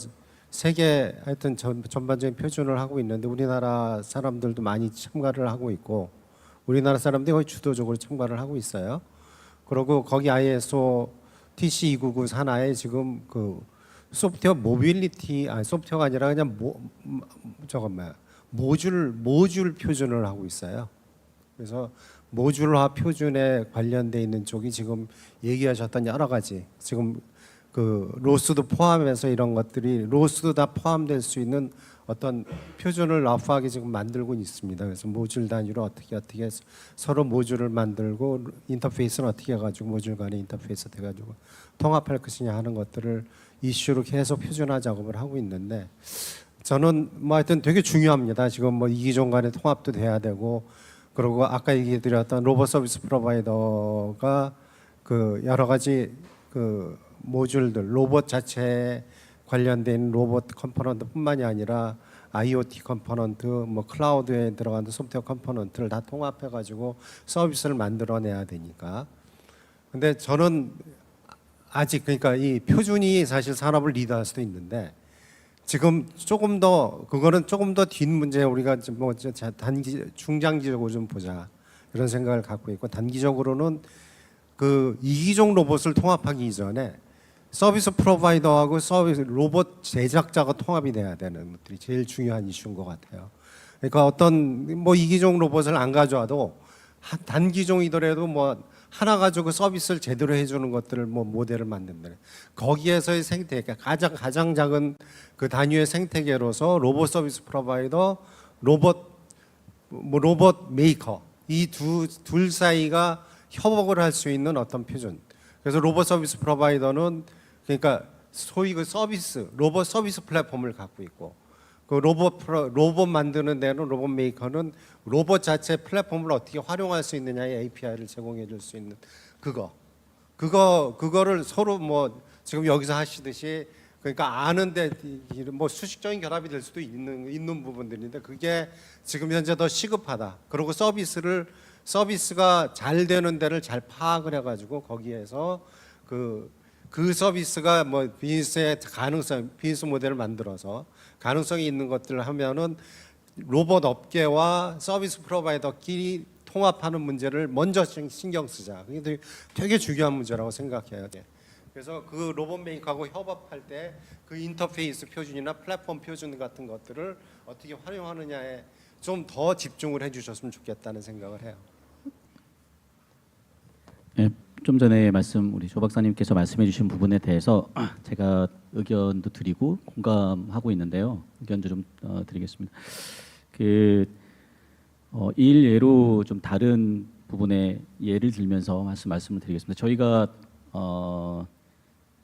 세계 하여튼 전반적인 표준을 하고 있는데 우리나라 사람들도 많이 참가를 하고 있고 우리나라 사람들이 거의 주도적으로 참가를 하고 있어요. 그리고 거기 ISO TC299 산하에 지금 소프트웨어 모빌리티 소프트웨어가 아니라 그냥 모듈 표준을 하고 있어요. 그래서 모듈화 표준에 관련돼 있는 쪽이 지금 얘기하셨던 여러 가지 지금 그 로스도 포함해서 이런 것들이 로스도 다 포함될 수 있는 어떤 표준을 러프하게 지금 만들고 있습니다. 그래서 모듈 단위로 어떻게 서로 모듈을 만들고 인터페이스는 어떻게 해가지고 모듈 간의 인터페이스 돼가지고 통합할 것이냐 하는 것들을 이슈로 계속 표준화 작업을 하고 있는데 저는 뭐 하여튼 되게 중요합니다. 지금 뭐 이기종 간의 통합도 돼야 되고 그리고 아까 얘기드렸던 로봇 서비스 프로바이더가 그 여러 가지 그 모듈들 로봇 자체에 관련된 로봇 컴포넌트뿐만이 아니라 IoT 컴포넌트, 뭐 클라우드에 들어가는 소프트웨어 컴포넌트를 다 통합해 가지고 서비스를 만들어내야 되니까. 근데 저는 아직 그러니까 이 표준이 사실 산업을 리드할 수도 있는데 지금 조금 더 그거는 조금 더 뒷 문제 우리가 뭐 단기 중장기적으로 좀 보자 이런 생각을 갖고 있고 단기적으로는 그 이기종 로봇을 통합하기 이전에 서비스 프로바이더하고 서비스 로봇 제작자가 통합이 돼야 되는 것들이 제일 중요한 이슈인 것 같아요. 그러니까 어떤 뭐 이기종 로봇을 안 가져와도 단기종이더라도 뭐 하나 가지고 서비스를 제대로 해주는 것들을 뭐 모델을 만든다. 거기에서의 생태, 그러니까 가장 작은 그 단위의 생태계로서 로봇 서비스 프로바이더, 로봇 메이커 이 둘 사이가 협업을 할 수 있는 어떤 표준. 그래서 로봇 서비스 프로바이더는 그러니까 소위 그 로봇 서비스 플랫폼을 갖고 있고 그 로봇 만드는 데는 로봇 메이커는 로봇 자체 플랫폼을 어떻게 활용할 수 있느냐의 API를 제공해 줄 수 있는 그거를 서로 뭐 지금 여기서 하시듯이 그러니까 아는데 뭐 수식적인 결합이 될 수도 있는 부분들인데 그게 지금 현재 더 시급하다. 그리고 서비스가 잘 되는 데를 잘 파악을 해가지고 거기에서 그 서비스가 뭐 비즈니스의 비즈니스 모델을 만들어서 가능성이 있는 것들을 하면은 로봇 업계와 서비스 프로바이더끼리 통합하는 문제를 먼저 신경 쓰자. 그게 되게 중요한 문제라고 생각해야 돼. 그래서 그 로봇 메이커하고 협업할 때 그 인터페이스 표준이나 플랫폼 표준 같은 것들을 어떻게 활용하느냐에 좀 더 집중을 해주셨으면 좋겠다는 생각을 해요. 네, 좀 전에 우리 조 박사님께서 말씀해주신 부분에 대해서 제가 의견도 드리고 공감하고 있는데요. 의견도 좀 드리겠습니다. 일예로 좀 다른 부분에 예를 들면서 말씀을 드리겠습니다. 저희가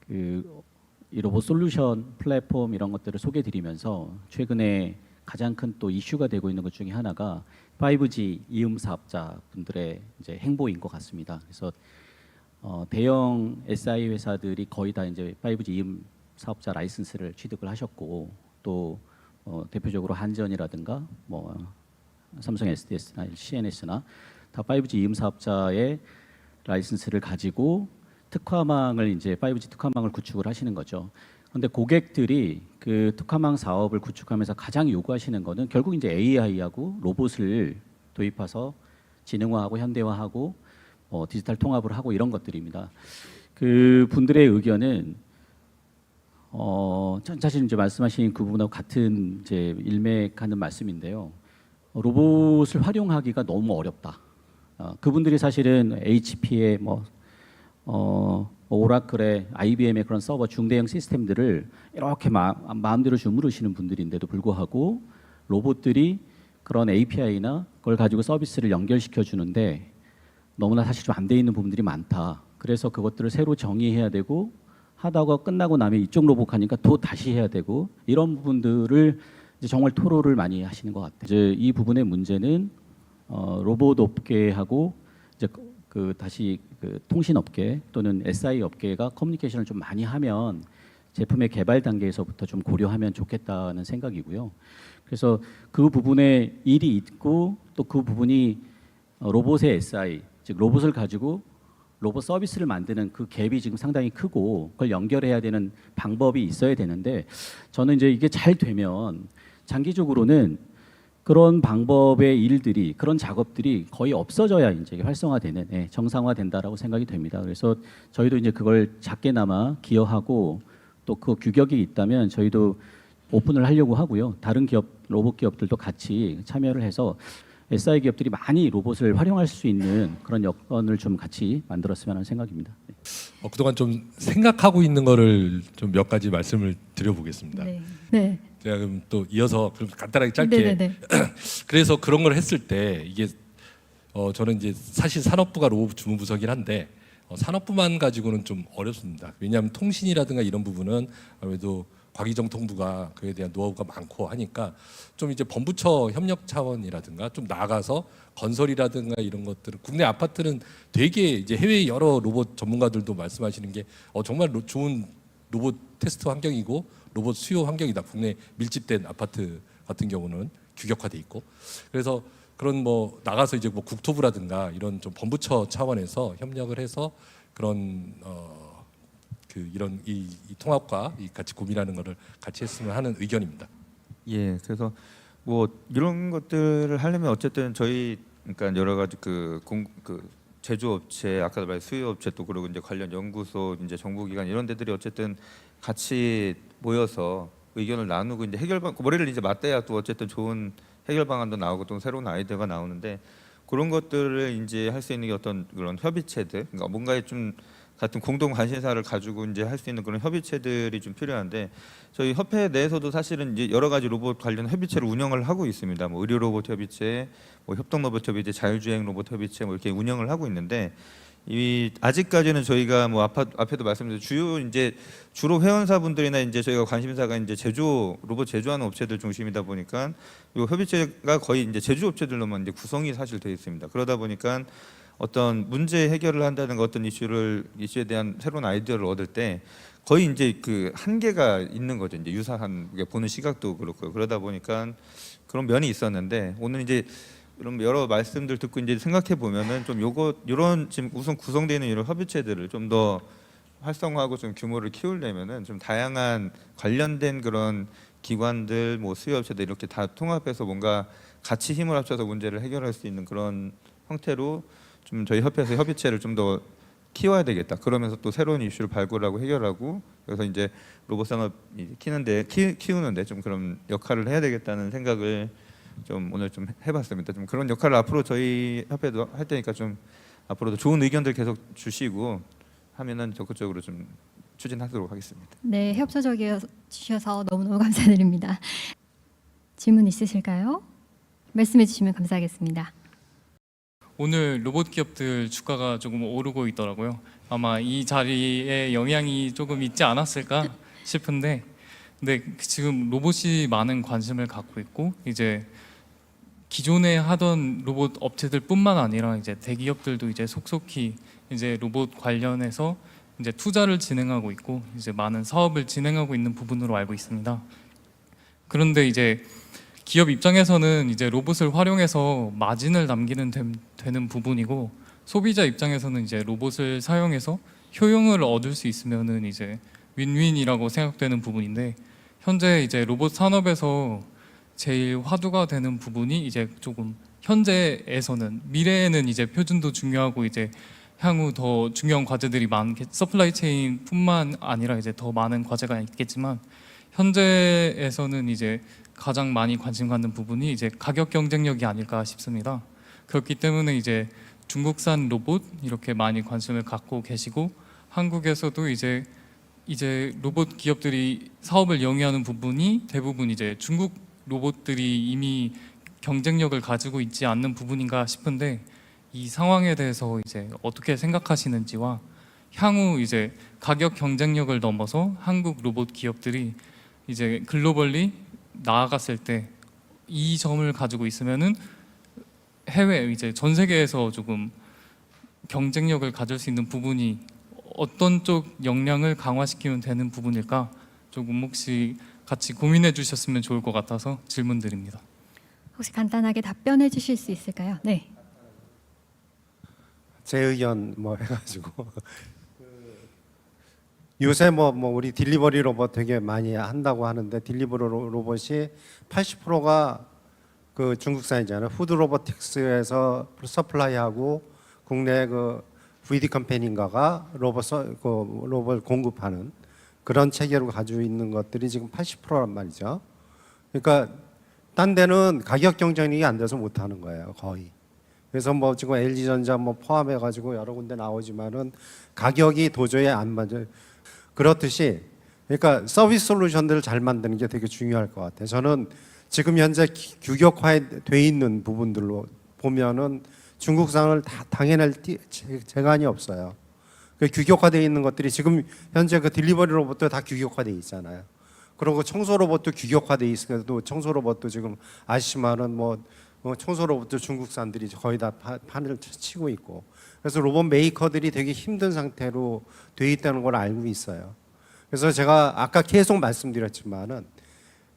이 로봇 솔루션 플랫폼 이런 것들을 소개드리면서 최근에 가장 큰 또 이슈가 되고 있는 것 중에 하나가 5G 이음 사업자분들의 이제 행보인 것 같습니다. 그래서 대형 SI 회사들이 거의 다 이제 5G 이음 사업자 라이선스를 취득을 하셨고 또 대표적으로 한전이라든가 뭐 삼성 SDS나 CNS나 다 5G 이음 사업자의 라이선스를 가지고 특화망을 이제 5G 특화망을 구축을 하시는 거죠. 그런데 고객들이 그 특화망 사업을 구축하면서 가장 요구하시는 거는 결국 이제 AI하고 로봇을 도입해서 지능화하고 현대화하고 디지털 통합을 하고 이런 것들입니다. 그 분들의 의견은 사실 이제 말씀하신 그 부분하고 같은 이제 일맥하는 말씀인데요. 로봇을 활용하기가 너무 어렵다. 그분들이 사실은 HP의 오라클의 IBM의 그런 서버 중대형 시스템들을 이렇게 마음대로 주무르시는 분들인데도 불구하고 로봇들이 그런 API나 그걸 가지고 서비스를 연결시켜 주는데 너무나 사실 좀 안 돼 있는 부분들이 많다. 그래서 그것들을 새로 정의해야 되고 하다가 끝나고 나면 이쪽 로봇 하니까 또 다시 해야 되고 이런 부분들을 이제 정말 토로를 많이 하시는 것 같아요. 이제 이 부분의 문제는 로봇 업계하고 이제 다시 통신 업계 또는 SI 업계가 커뮤니케이션을 좀 많이 하면 제품의 개발 단계에서부터 좀 고려하면 좋겠다는 생각이고요. 그래서 그 부분에 일이 있고 또 그 부분이 로봇의 SI 즉 로봇을 가지고 로봇 서비스를 만드는 그 갭이 지금 상당히 크고 그걸 연결해야 되는 방법이 있어야 되는데 저는 이제 이게 잘 되면 장기적으로는 그런 방법의 일들이 그런 작업들이 거의 없어져야 이제 활성화되는 정상화된다라고 생각이 됩니다. 그래서 저희도 이제 그걸 작게나마 기여하고 또 그 규격이 있다면 저희도 오픈을 하려고 하고요. 다른 기업, 로봇 기업들도 같이 참여를 해서 SI 기업들이 많이 로봇을 활용할 수 있는 그런 여건을 좀 같이 만들었으면 하는 생각입니다. 네. 그동안 좀 생각하고 있는 거를 좀 몇 가지 말씀을 드려보겠습니다. 네. 네. 제가 그럼 또 이어서 그럼 간단하게 짧게 네네네. 그래서 그런 걸 했을 때 이게 저는 이제 사실 산업부가 로봇 주무부서긴 한데 산업부만 가지고는 좀 어렵습니다. 왜냐하면 통신이라든가 이런 부분은 아무래도 과기정통부가 그에 대한 노하우가 많고 하니까 좀 이제 본부처 협력 차원이라든가 좀 나가서 건설이라든가 이런 것들을 국내 아파트는 되게 이제 해외 여러 로봇 전문가들도 말씀하시는 게 정말 좋은 로봇 테스트 환경이고 로봇 수요 환경이다. 국내 밀집된 아파트 같은 경우는 규격화돼 있고 그래서 그런 뭐 나가서 이제 뭐 국토부라든가 이런 좀 본부처 차원에서 협력을 해서 그런 이런 이 통합과 같이 고민하는 거를 같이 했으면 하는 의견입니다. 예, 그래서 뭐 이런 것들을 하려면 어쨌든 저희 그러니까 여러 가지 그 제조업체 아까도 말한 수요업체 또 그리고 이제 관련 연구소 이제 정보기관 이런 데들이 어쨌든 같이 모여서 의견을 나누고 이제 머리를 이제 맞대야 또 어쨌든 좋은 해결 방안도 나오고 또 새로운 아이디어가 나오는데 그런 것들을 이제 할 수 있는 게 어떤 그런 협의체들 그러니까 뭔가에 좀 같은 공동 관심사를 가지고 이제 할 수 있는 그런 협의체들이 좀 필요한데 저희 협회 내에서도 사실은 이제 여러 가지 로봇 관련 협의체를 운영을 하고 있습니다. 뭐 의료 로봇 협의체, 뭐 협동 로봇 협의체, 자율주행 로봇 협의체 뭐 이렇게 운영을 하고 있는데 이 아직까지는 저희가 뭐 앞에도 말씀드린 주로 회원사분들이나 이제 저희가 관심사가 이제 로봇 제조하는 업체들 중심이다 보니까 이 협의체가 거의 이제 제조업체들로만 이제 구성이 사실 되어 있습니다. 그러다 보니까 어떤 문제 해결을 한다든가 어떤 이슈에 대한 새로운 아이디어를 얻을 때 거의 이제 그 한계가 있는 거죠. 이제 유사한 보는 시각도 그렇고 그러다 보니까 그런 면이 있었는데 오늘 이제 그럼 여러 말씀들 듣고 이제 생각해 보면은 좀 이런 지금 우선 구성되어 있는 이런 협의체들을 좀 더 활성화하고 좀 규모를 키우려면은 좀 다양한 관련된 그런 기관들 뭐 수요업체들 이렇게 다 통합해서 뭔가 같이 힘을 합쳐서 문제를 해결할 수 있는 그런 형태로 좀 저희 협회에서 협의체를 좀 더 키워야 되겠다. 그러면서 또 새로운 이슈를 발굴하고 해결하고 그래서 이제 로봇 산업 키우는데 좀 그런 역할을 해야 되겠다는 생각을 좀 오늘 좀 해봤습니다. 좀 그런 역할을 앞으로 저희 협회도 할 테니까 좀 앞으로도 좋은 의견들 계속 주시고 하면은 적극적으로 좀 추진하도록 하겠습니다. 네, 협조적이셔서 너무너무 감사드립니다. 질문 있으실까요? 말씀해 주시면 감사하겠습니다. 오늘 로봇 기업들 주가가 조금 오르고 있더라고요. 아마 이 자리에 영향이 조금 있지 않았을까 싶은데, 근데 지금 로봇이 많은 관심을 갖고 있고 이제 기존에 하던 로봇 업체들뿐만 아니라 이제 대기업들도 이제 속속히 이제 로봇 관련해서 이제 투자를 진행하고 있고 이제 많은 사업을 진행하고 있는 부분으로 알고 있습니다. 그런데 이제 기업 입장에서는 이제 로봇을 활용해서 마진을 남기는 되는 부분이고 소비자 입장에서는 이제 로봇을 사용해서 효용을 얻을 수 있으면은 이제 윈윈이라고 생각되는 부분인데 현재 이제 로봇 산업에서 제일 화두가 되는 부분이 이제 조금 현재에서는 미래에는 이제 표준도 중요하고 이제 향후 더 중요한 과제들이 서플라이 체인뿐만 아니라 이제 더 많은 과제가 있겠지만 현재에서는 이제 가장 많이 관심 갖는 부분이 이제 가격 경쟁력이 아닐까 싶습니다. 그렇기 때문에 이제 중국산 로봇 이렇게 많이 관심을 갖고 계시고 한국에서도 이제 로봇 기업들이 사업을 영위하는 부분이 대부분 이제 중국 로봇들이 이미 경쟁력을 가지고 있지 않는 부분인가 싶은데 이 상황에 대해서 이제 어떻게 생각하시는지와 향후 이제 가격 경쟁력을 넘어서 한국 로봇 기업들이 이제 글로벌리 나아갔을 때 이 점을 가지고 있으면은 해외 이제 전 세계에서 조금 경쟁력을 가질 수 있는 부분이 어떤 쪽 역량을 강화시키면 되는 부분일까 조금 혹시 같이 고민해 주셨으면 좋을 것 같아서 질문드립니다. 혹시 간단하게 답변해 주실 수 있을까요? 네. 제 의견 뭐 해가지고 요새 뭐 우리 딜리버리 로봇 되게 많이 한다고 하는데 딜리버리 로봇이 80%가 그 중국산이잖아요. 푸드 로보틱스에서 서플라이하고 국내 그 VD 컴퍼니인가가 로봇 공급하는 그런 체계로 가지고 있는 것들이 지금 80%란 말이죠. 그러니까 딴 데는 가격 경쟁이 안 돼서 못 하는 거예요, 거의. 그래서 뭐 지금 LG전자 뭐 포함해 가지고 여러 군데 나오지만은 가격이 도저히 안 맞아요. 그렇듯이 그러니까 서비스 솔루션들을 잘 만드는 게 되게 중요할 것 같아요. 저는 지금 현재 규격화돼 있는 부분들로 보면은 중국산을 다 당해낼 재간이 없어요. 그 규격화돼 있는 것들이 지금 현재 그 딜리버리 로봇도 다 규격화돼 있잖아요. 그리고 청소 로봇도 규격화돼 있어도 청소 로봇도 지금 아시지만은 뭐 청소 로봇도 중국산들이 거의 다 판을 치고 있고, 그래서 로봇 메이커들이 되게 힘든 상태로 돼 있다는 걸 알고 있어요. 그래서 제가 아까 계속 말씀드렸지만은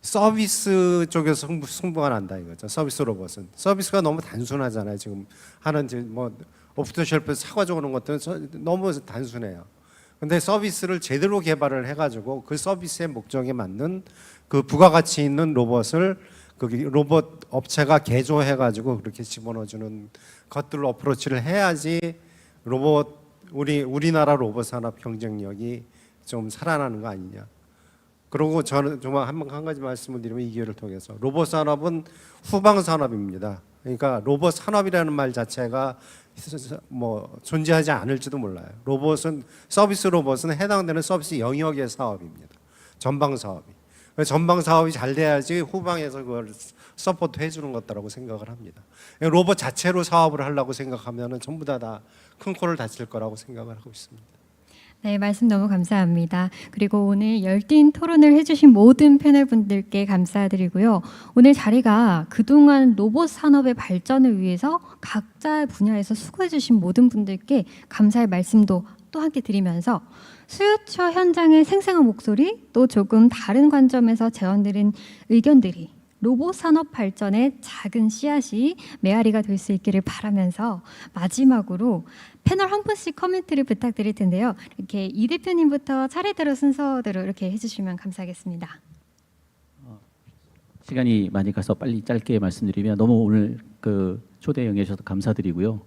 서비스 쪽에서 승부가 난다 이거죠. 서비스 로봇은 서비스가 너무 단순하잖아요. 지금 하는 뭐 오프더 쉘프에서 사가지고 오는 것들은 너무 단순해요. 근데 서비스를 제대로 개발을 해가지고 그 서비스의 목적에 맞는 그 부가가치 있는 로봇을 그 로봇 업체가 개조해가지고 그렇게 집어넣어주는 것들로 어프로치를 해야지 우리나라 로봇 산업 경쟁력이 좀 살아나는 거 아니냐. 그리고 저는 정말 한 가지 말씀을 드리면 이 기회를 통해서 로봇 산업은 후방 산업입니다. 그러니까 로봇 산업이라는 말 자체가 뭐 존재하지 않을지도 몰라요. 서비스 로봇은 해당되는 서비스 영역의 사업입니다. 전방 사업이. 전방 사업이 잘 돼야지 후방에서 그걸 서포트 해주는 것다라고 생각을 합니다. 로봇 자체로 사업을 하려고 생각하면은 전부 다 큰 코를 다칠 거라고 생각을 하고 있습니다. 네, 말씀 너무 감사합니다. 그리고 오늘 열띤 토론을 해주신 모든 패널 분들께 감사드리고요. 오늘 자리가 그동안 로봇 산업의 발전을 위해서 각자 분야에서 수고해주신 모든 분들께 감사의 말씀도 또 함께 드리면서 수요처 현장의 생생한 목소리, 또 조금 다른 관점에서 제언드린 의견들이 로봇 산업 발전의 작은 씨앗이 메아리가 될 수 있기를 바라면서 마지막으로 패널 한 분씩 코멘트를 부탁드릴 텐데요. 이렇게 이 대표님부터 차례대로 순서대로 이렇게 해주시면 감사하겠습니다. 시간이 많이 가서 빨리 짧게 말씀드리면 너무 오늘 그 초대에 응해주셔서 감사드리고요.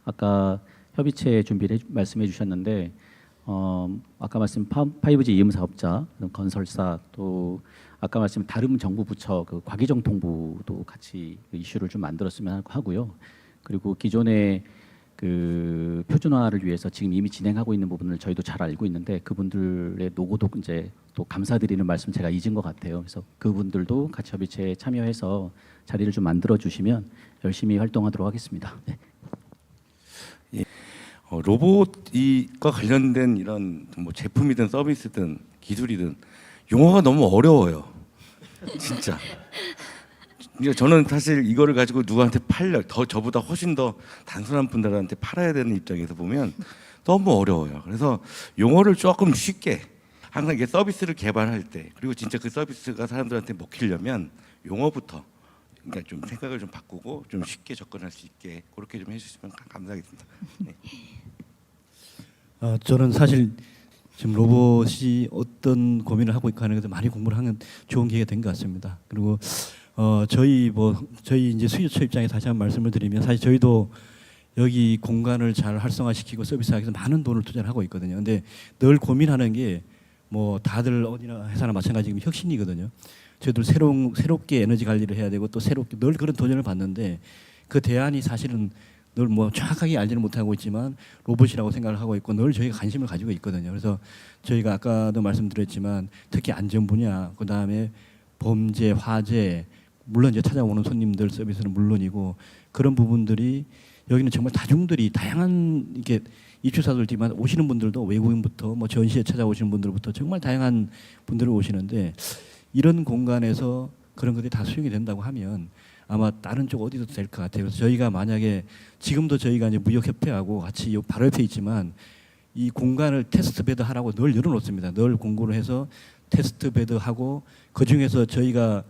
아까 협의체 준비를 말씀해 주셨는데 아까 말씀 5G 이음 사업자, 건설사, 또 아까 말씀 다른 정부 부처 그 과기정통부도 같이 그 이슈를 좀 만들었으면 하고요. 그리고 기존의 그 표준화를 위해서 지금 이미 진행하고 있는 부분을 저희도 잘 알고 있는데 그분들의 노고도 이제 또 감사드리는 말씀 제가 잊은 것 같아요. 그래서 그분들도 같이 협의체에 참여해서 자리를 좀 만들어 주시면 열심히 활동하도록 하겠습니다. 네. 로봇과 관련된 이런 뭐 제품이든 서비스든 기술이든 용어가 너무 어려워요. 진짜. 저는 사실 이거를 가지고 누구한테 저보다 훨씬 더 단순한 분들한테 팔아야 되는 입장에서 보면 너무 어려워요. 그래서 용어를 조금 쉽게 항상 이게 서비스를 개발할 때 그리고 진짜 그 서비스가 사람들한테 먹히려면 용어부터 그러니까 좀 생각을 좀 바꾸고 좀 쉽게 접근할 수 있게 그렇게 좀 해주시면 감사하겠습니다. 네. 저는 사실 지금 로봇이 어떤 고민을 하고 있고 하는 것을 많이 공부를 하는 좋은 기회가 된 것 같습니다. 그리고 저희 이제 수요처 입장에 다시 한번 말씀을 드리면 사실 저희도 여기 공간을 잘 활성화시키고 서비스하기 위해서 많은 돈을 투자를 하고 있거든요. 근데 늘 고민하는 게 뭐 다들 어디나 회사나 마찬가지 혁신이거든요. 저희들 새롭게 에너지 관리를 해야 되고 또 새롭게 늘 그런 도전을 받는데 그 대안이 사실은 늘 뭐 정확하게 알지는 못하고 있지만 로봇이라고 생각을 하고 있고 늘 저희가 관심을 가지고 있거든요. 그래서 저희가 아까도 말씀드렸지만 특히 안전 분야, 그 다음에 범죄, 화재, 물론 이제 찾아오는 손님들 서비스는 물론이고 그런 부분들이 여기는 정말 다중들이 다양한 이렇게 입주사들이지만 오시는 분들도 외국인부터 뭐 전시에 찾아오시는 분들부터 정말 다양한 분들이 오시는데 이런 공간에서 그런 것들이 다 수용이 된다고 하면 아마 다른 쪽 어디도 될 것 같아요. 그래서 저희가 만약에 지금도 저희가 이제 무역협회하고 같이 바로 옆에 있지만 이 공간을 테스트 베드 하라고 늘 열어놓습니다. 늘 공고를 해서 테스트 베드 하고 그 중에서 저희가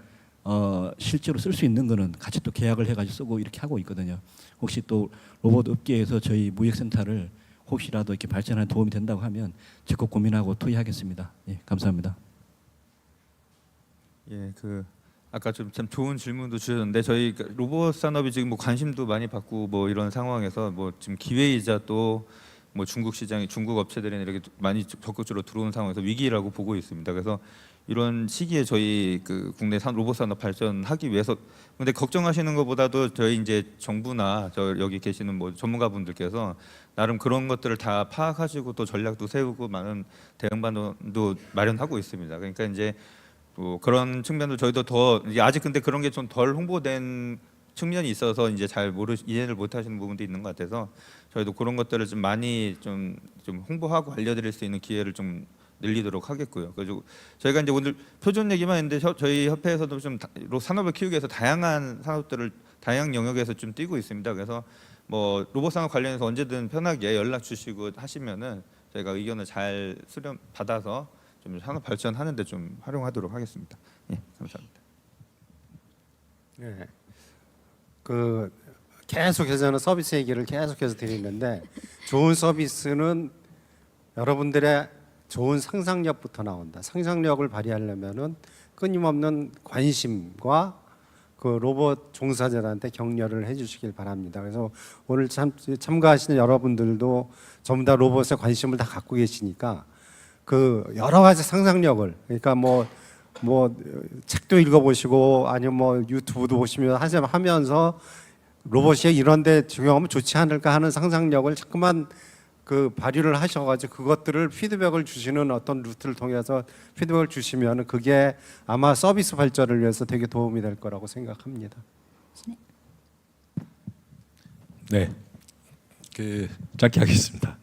실제로 쓸 수 있는 거는 같이 또 계약을 해가지고 쓰고 이렇게 하고 있거든요. 혹시 또 로봇 업계에서 저희 무역센터를 혹시라도 이렇게 발전하는 도움이 된다고 하면 적극 고민하고 토의하겠습니다. 예, 감사합니다. 예, 아까 좀 참 좋은 질문도 주셨는데 저희 로봇 산업이 지금 뭐 관심도 많이 받고 뭐 이런 상황에서 뭐 지금 기회이자 또 뭐 중국 시장에 중국 업체들이 이렇게 많이 적극적으로 들어온 상황에서 위기라고 보고 있습니다. 그래서 이런 시기에 저희 그 국내 로봇 산업 발전하기 위해서 근데 걱정하시는 것보다도 저희 이제 정부나 저 여기 계시는 뭐 전문가분들께서 나름 그런 것들을 다 파악하시고 또 전략도 세우고 많은 대응반도 마련하고 있습니다. 그러니까 이제 뭐 그런 측면도 저희도 더 아직 근데 그런 게 좀 덜 홍보된 측면이 있어서 이제 잘 이해를 못 하시는 부분도 있는 것 같아서 저희도 그런 것들을 좀 많이 좀 홍보하고 알려드릴 수 있는 기회를 좀 늘리도록 하겠고요. 그리고 저희가 이제 오늘 표준 얘기만 했는데 저희 협회에서도 좀 산업을 키우기 위해서 다양한 산업들을 다양한 영역에서 좀 뛰고 있습니다. 그래서 뭐 로봇 산업 관련해서 언제든 편하게 연락 주시고 하시면은 저희가 의견을 잘 수렴 받아서 좀 산업 발전하는데 좀 활용하도록 하겠습니다. 예, 감사합니다. 네. 그 계속해서는 서비스 얘기를 계속해서 드리는데 좋은 서비스는 여러분들의 좋은 상상력부터 나온다. 상상력을 발휘하려면은 끊임없는 관심과 그 로봇 종사자들한테 격려를 해주시길 바랍니다. 그래서 오늘 참가하시는 여러분들도 전부 다 로봇에 관심을 다 갖고 계시니까 그 여러 가지 상상력을 그러니까 뭐 책도 읽어보시고 아니면 뭐 유튜브도 보시면 하면서 로봇이 이런데 적용하면 좋지 않을까 하는 상상력을 자꾸만 그 발휘를 하셔가지고 그것들을 피드백을 주시는 어떤 루트를 통해서 피드백을 주시면 그게 아마 서비스 발전을 위해서 되게 도움이 될 거라고 생각합니다. 네, 그 짧게 하겠습니다.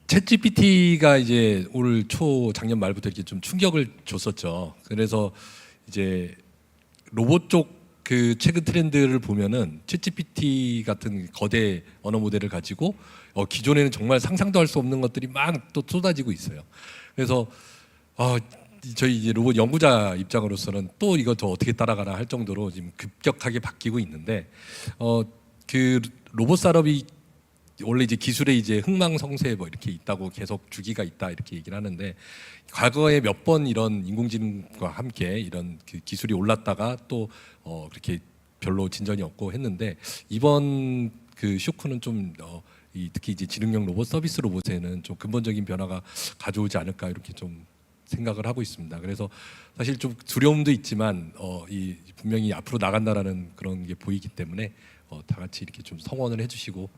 챗GPT가 이제 올 초 작년 말부터 이렇게 좀 충격을 줬었죠. 그래서 이제 로봇 쪽 그 최근 트렌드를 보면은 챗GPT 같은 거대 언어 모델을 가지고 기존에는 정말 상상도 할 수 없는 것들이 막 또 쏟아지고 있어요. 그래서 저희 이제 로봇 연구자 입장으로서는 또 이거 더 어떻게 따라가나 할 정도로 지금 급격하게 바뀌고 있는데 그 로봇 산업이 원래 이제 기술에 이제 흥망성쇠 뭐 이렇게 있다고 계속 주기가 있다 이렇게 얘기를 하는데 과거에 몇 번 이런 인공지능과 함께 이런 그 기술이 올랐다가 또 그렇게 별로 진전이 없고 했는데 이번 그 쇼크는 좀 특히 이제 지능형 로봇 서비스 로봇에는 좀 근본적인 변화가 가져오지 않을까 이렇게 좀 생각을 하고 있습니다. 그래서 사실 좀 두려움도 있지만 분명히 앞으로 나간다라는 그런 게 보이기 때문에 다 같이 이렇게 좀 성원을 해주시고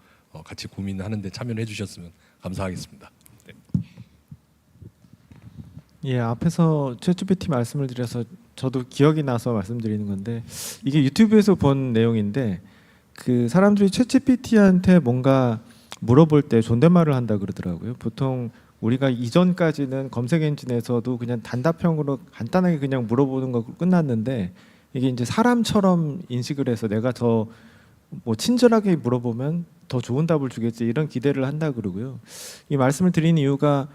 같이 고민하는데 참여를 해주셨으면 감사하겠습니다. 네. 예, 앞에서 챗GPT 말씀을 드려서 저도 기억이 나서 말씀드리는 건데 이게 유튜브에서 본 내용인데 그 사람들이 챗GPT한테 뭔가 물어볼 때 존댓말을 한다 그러더라고요. 보통 우리가 이전까지는 검색 엔진에서도 그냥 단답형으로 간단하게 그냥 물어보는 거 끝났는데 이게 이제 사람처럼 인식을 해서 내가 더 뭐 친절하게 물어보면 더 좋은 답을 주겠지 이런 기대를 한다 그러고요. 이 말씀을 드린 이유가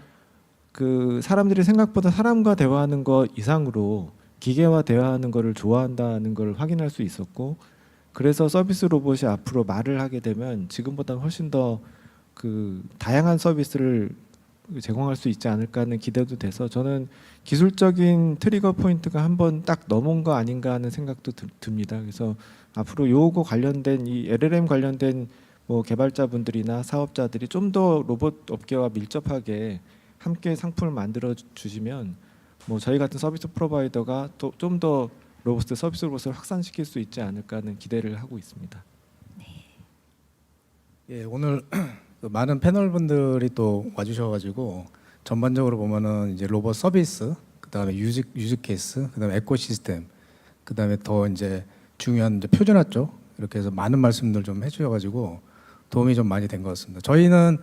그 사람들이 생각보다 사람과 대화하는 것 이상으로 기계와 대화하는 것을 좋아한다는 걸 확인할 수 있었고 그래서 서비스 로봇이 앞으로 말을 하게 되면 지금보다 훨씬 더 그 다양한 서비스를 제공할 수 있지 않을까 하는 기대도 돼서 저는 기술적인 트리거 포인트가 한번 딱 넘은 거 아닌가 하는 생각도 듭니다. 그래서 앞으로 요거 관련된 이 LLM 관련된 뭐 개발자분들이나 사업자들이 좀 더 로봇 업계와 밀접하게 함께 상품을 만들어 주시면 뭐 저희 같은 서비스 프로바이더가 또 좀 더 서비스 로봇을 확산시킬 수 있지 않을까 하는 기대를 하고 있습니다. 예, 오늘 많은 패널 분들이 또 와주셔가지고 전반적으로 보면은 이제 로봇 서비스, 그다음에 유즈 케이스, 그다음에 에코시스템, 그다음에 더 이제 중요한 이제 표준화 쪽 이렇게 해서 많은 말씀들 좀 해주셔가지고 도움이 좀 많이 된 것 같습니다. 저희는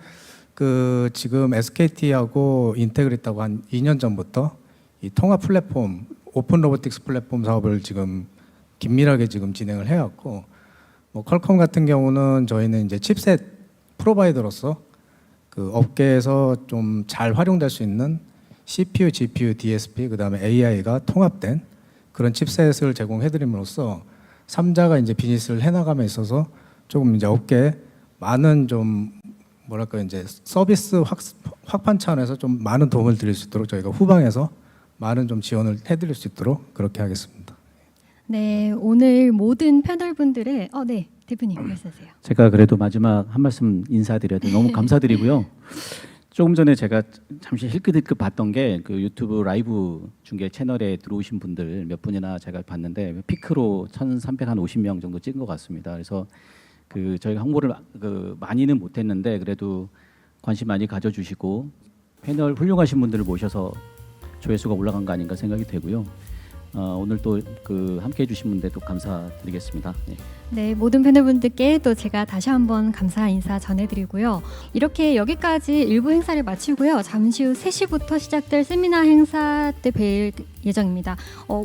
그 지금 SKT하고 인테그리트하고 한 2년 전부터 이 통합 플랫폼, 오픈 로보틱스 플랫폼 사업을 지금 긴밀하게 지금 진행을 해왔고, 뭐 퀄컴 같은 경우는 저희는 이제 칩셋 프로바이더로서 그 업계에서 좀 잘 활용될 수 있는 CPU, GPU, DSP, 그다음에 AI가 통합된 그런 칩셋을 제공해드림으로써 3자가 이제 비즈니스를 해나감에 있어서 조금 이제 업계에 많은 좀 뭐랄까 이제 서비스 확판 차원에서 좀 많은 도움을 드릴 수 있도록 저희가 후방에서 많은 좀 지원을 해드릴 수 있도록 그렇게 하겠습니다. 네, 오늘 모든 패널 분들의 네, 대표님 말씀하세요. 제가 그래도 마지막 한 말씀 인사드려야 돼요. 너무 감사드리고요. 조금 전에 제가 잠시 힐끗힐끗 봤던 게 그 유튜브 라이브 중계 채널에 들어오신 분들 몇 분이나 제가 봤는데 피크로 1,350명 정도 찍은 것 같습니다. 그래서 그 저희가 홍보를 많이는 못했는데 그래도 관심 많이 가져주시고 패널 훌륭하신 분들을 모셔서 조회수가 올라간 거 아닌가 생각이 되고요. 오늘 또 그 함께해 주신 분들 또 감사드리겠습니다. 네. 네, 모든 패널분들께 또 제가 다시 한번 감사 인사 전해드리고요. 이렇게 여기까지 일부 행사를 마치고요. 잠시 후 3시부터 시작될 세미나 행사 때 뵐 예정입니다.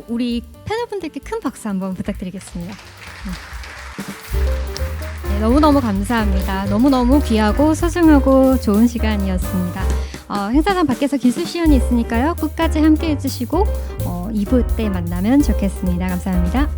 우리 패널분들께 큰 박수 한번 부탁드리겠습니다. 네, 너무너무 감사합니다. 너무너무 귀하고 소중하고 좋은 시간이었습니다. 행사장 밖에서 기술 시연이 있으니까요. 끝까지 함께 해주시고 2부 때 만나면 좋겠습니다. 감사합니다.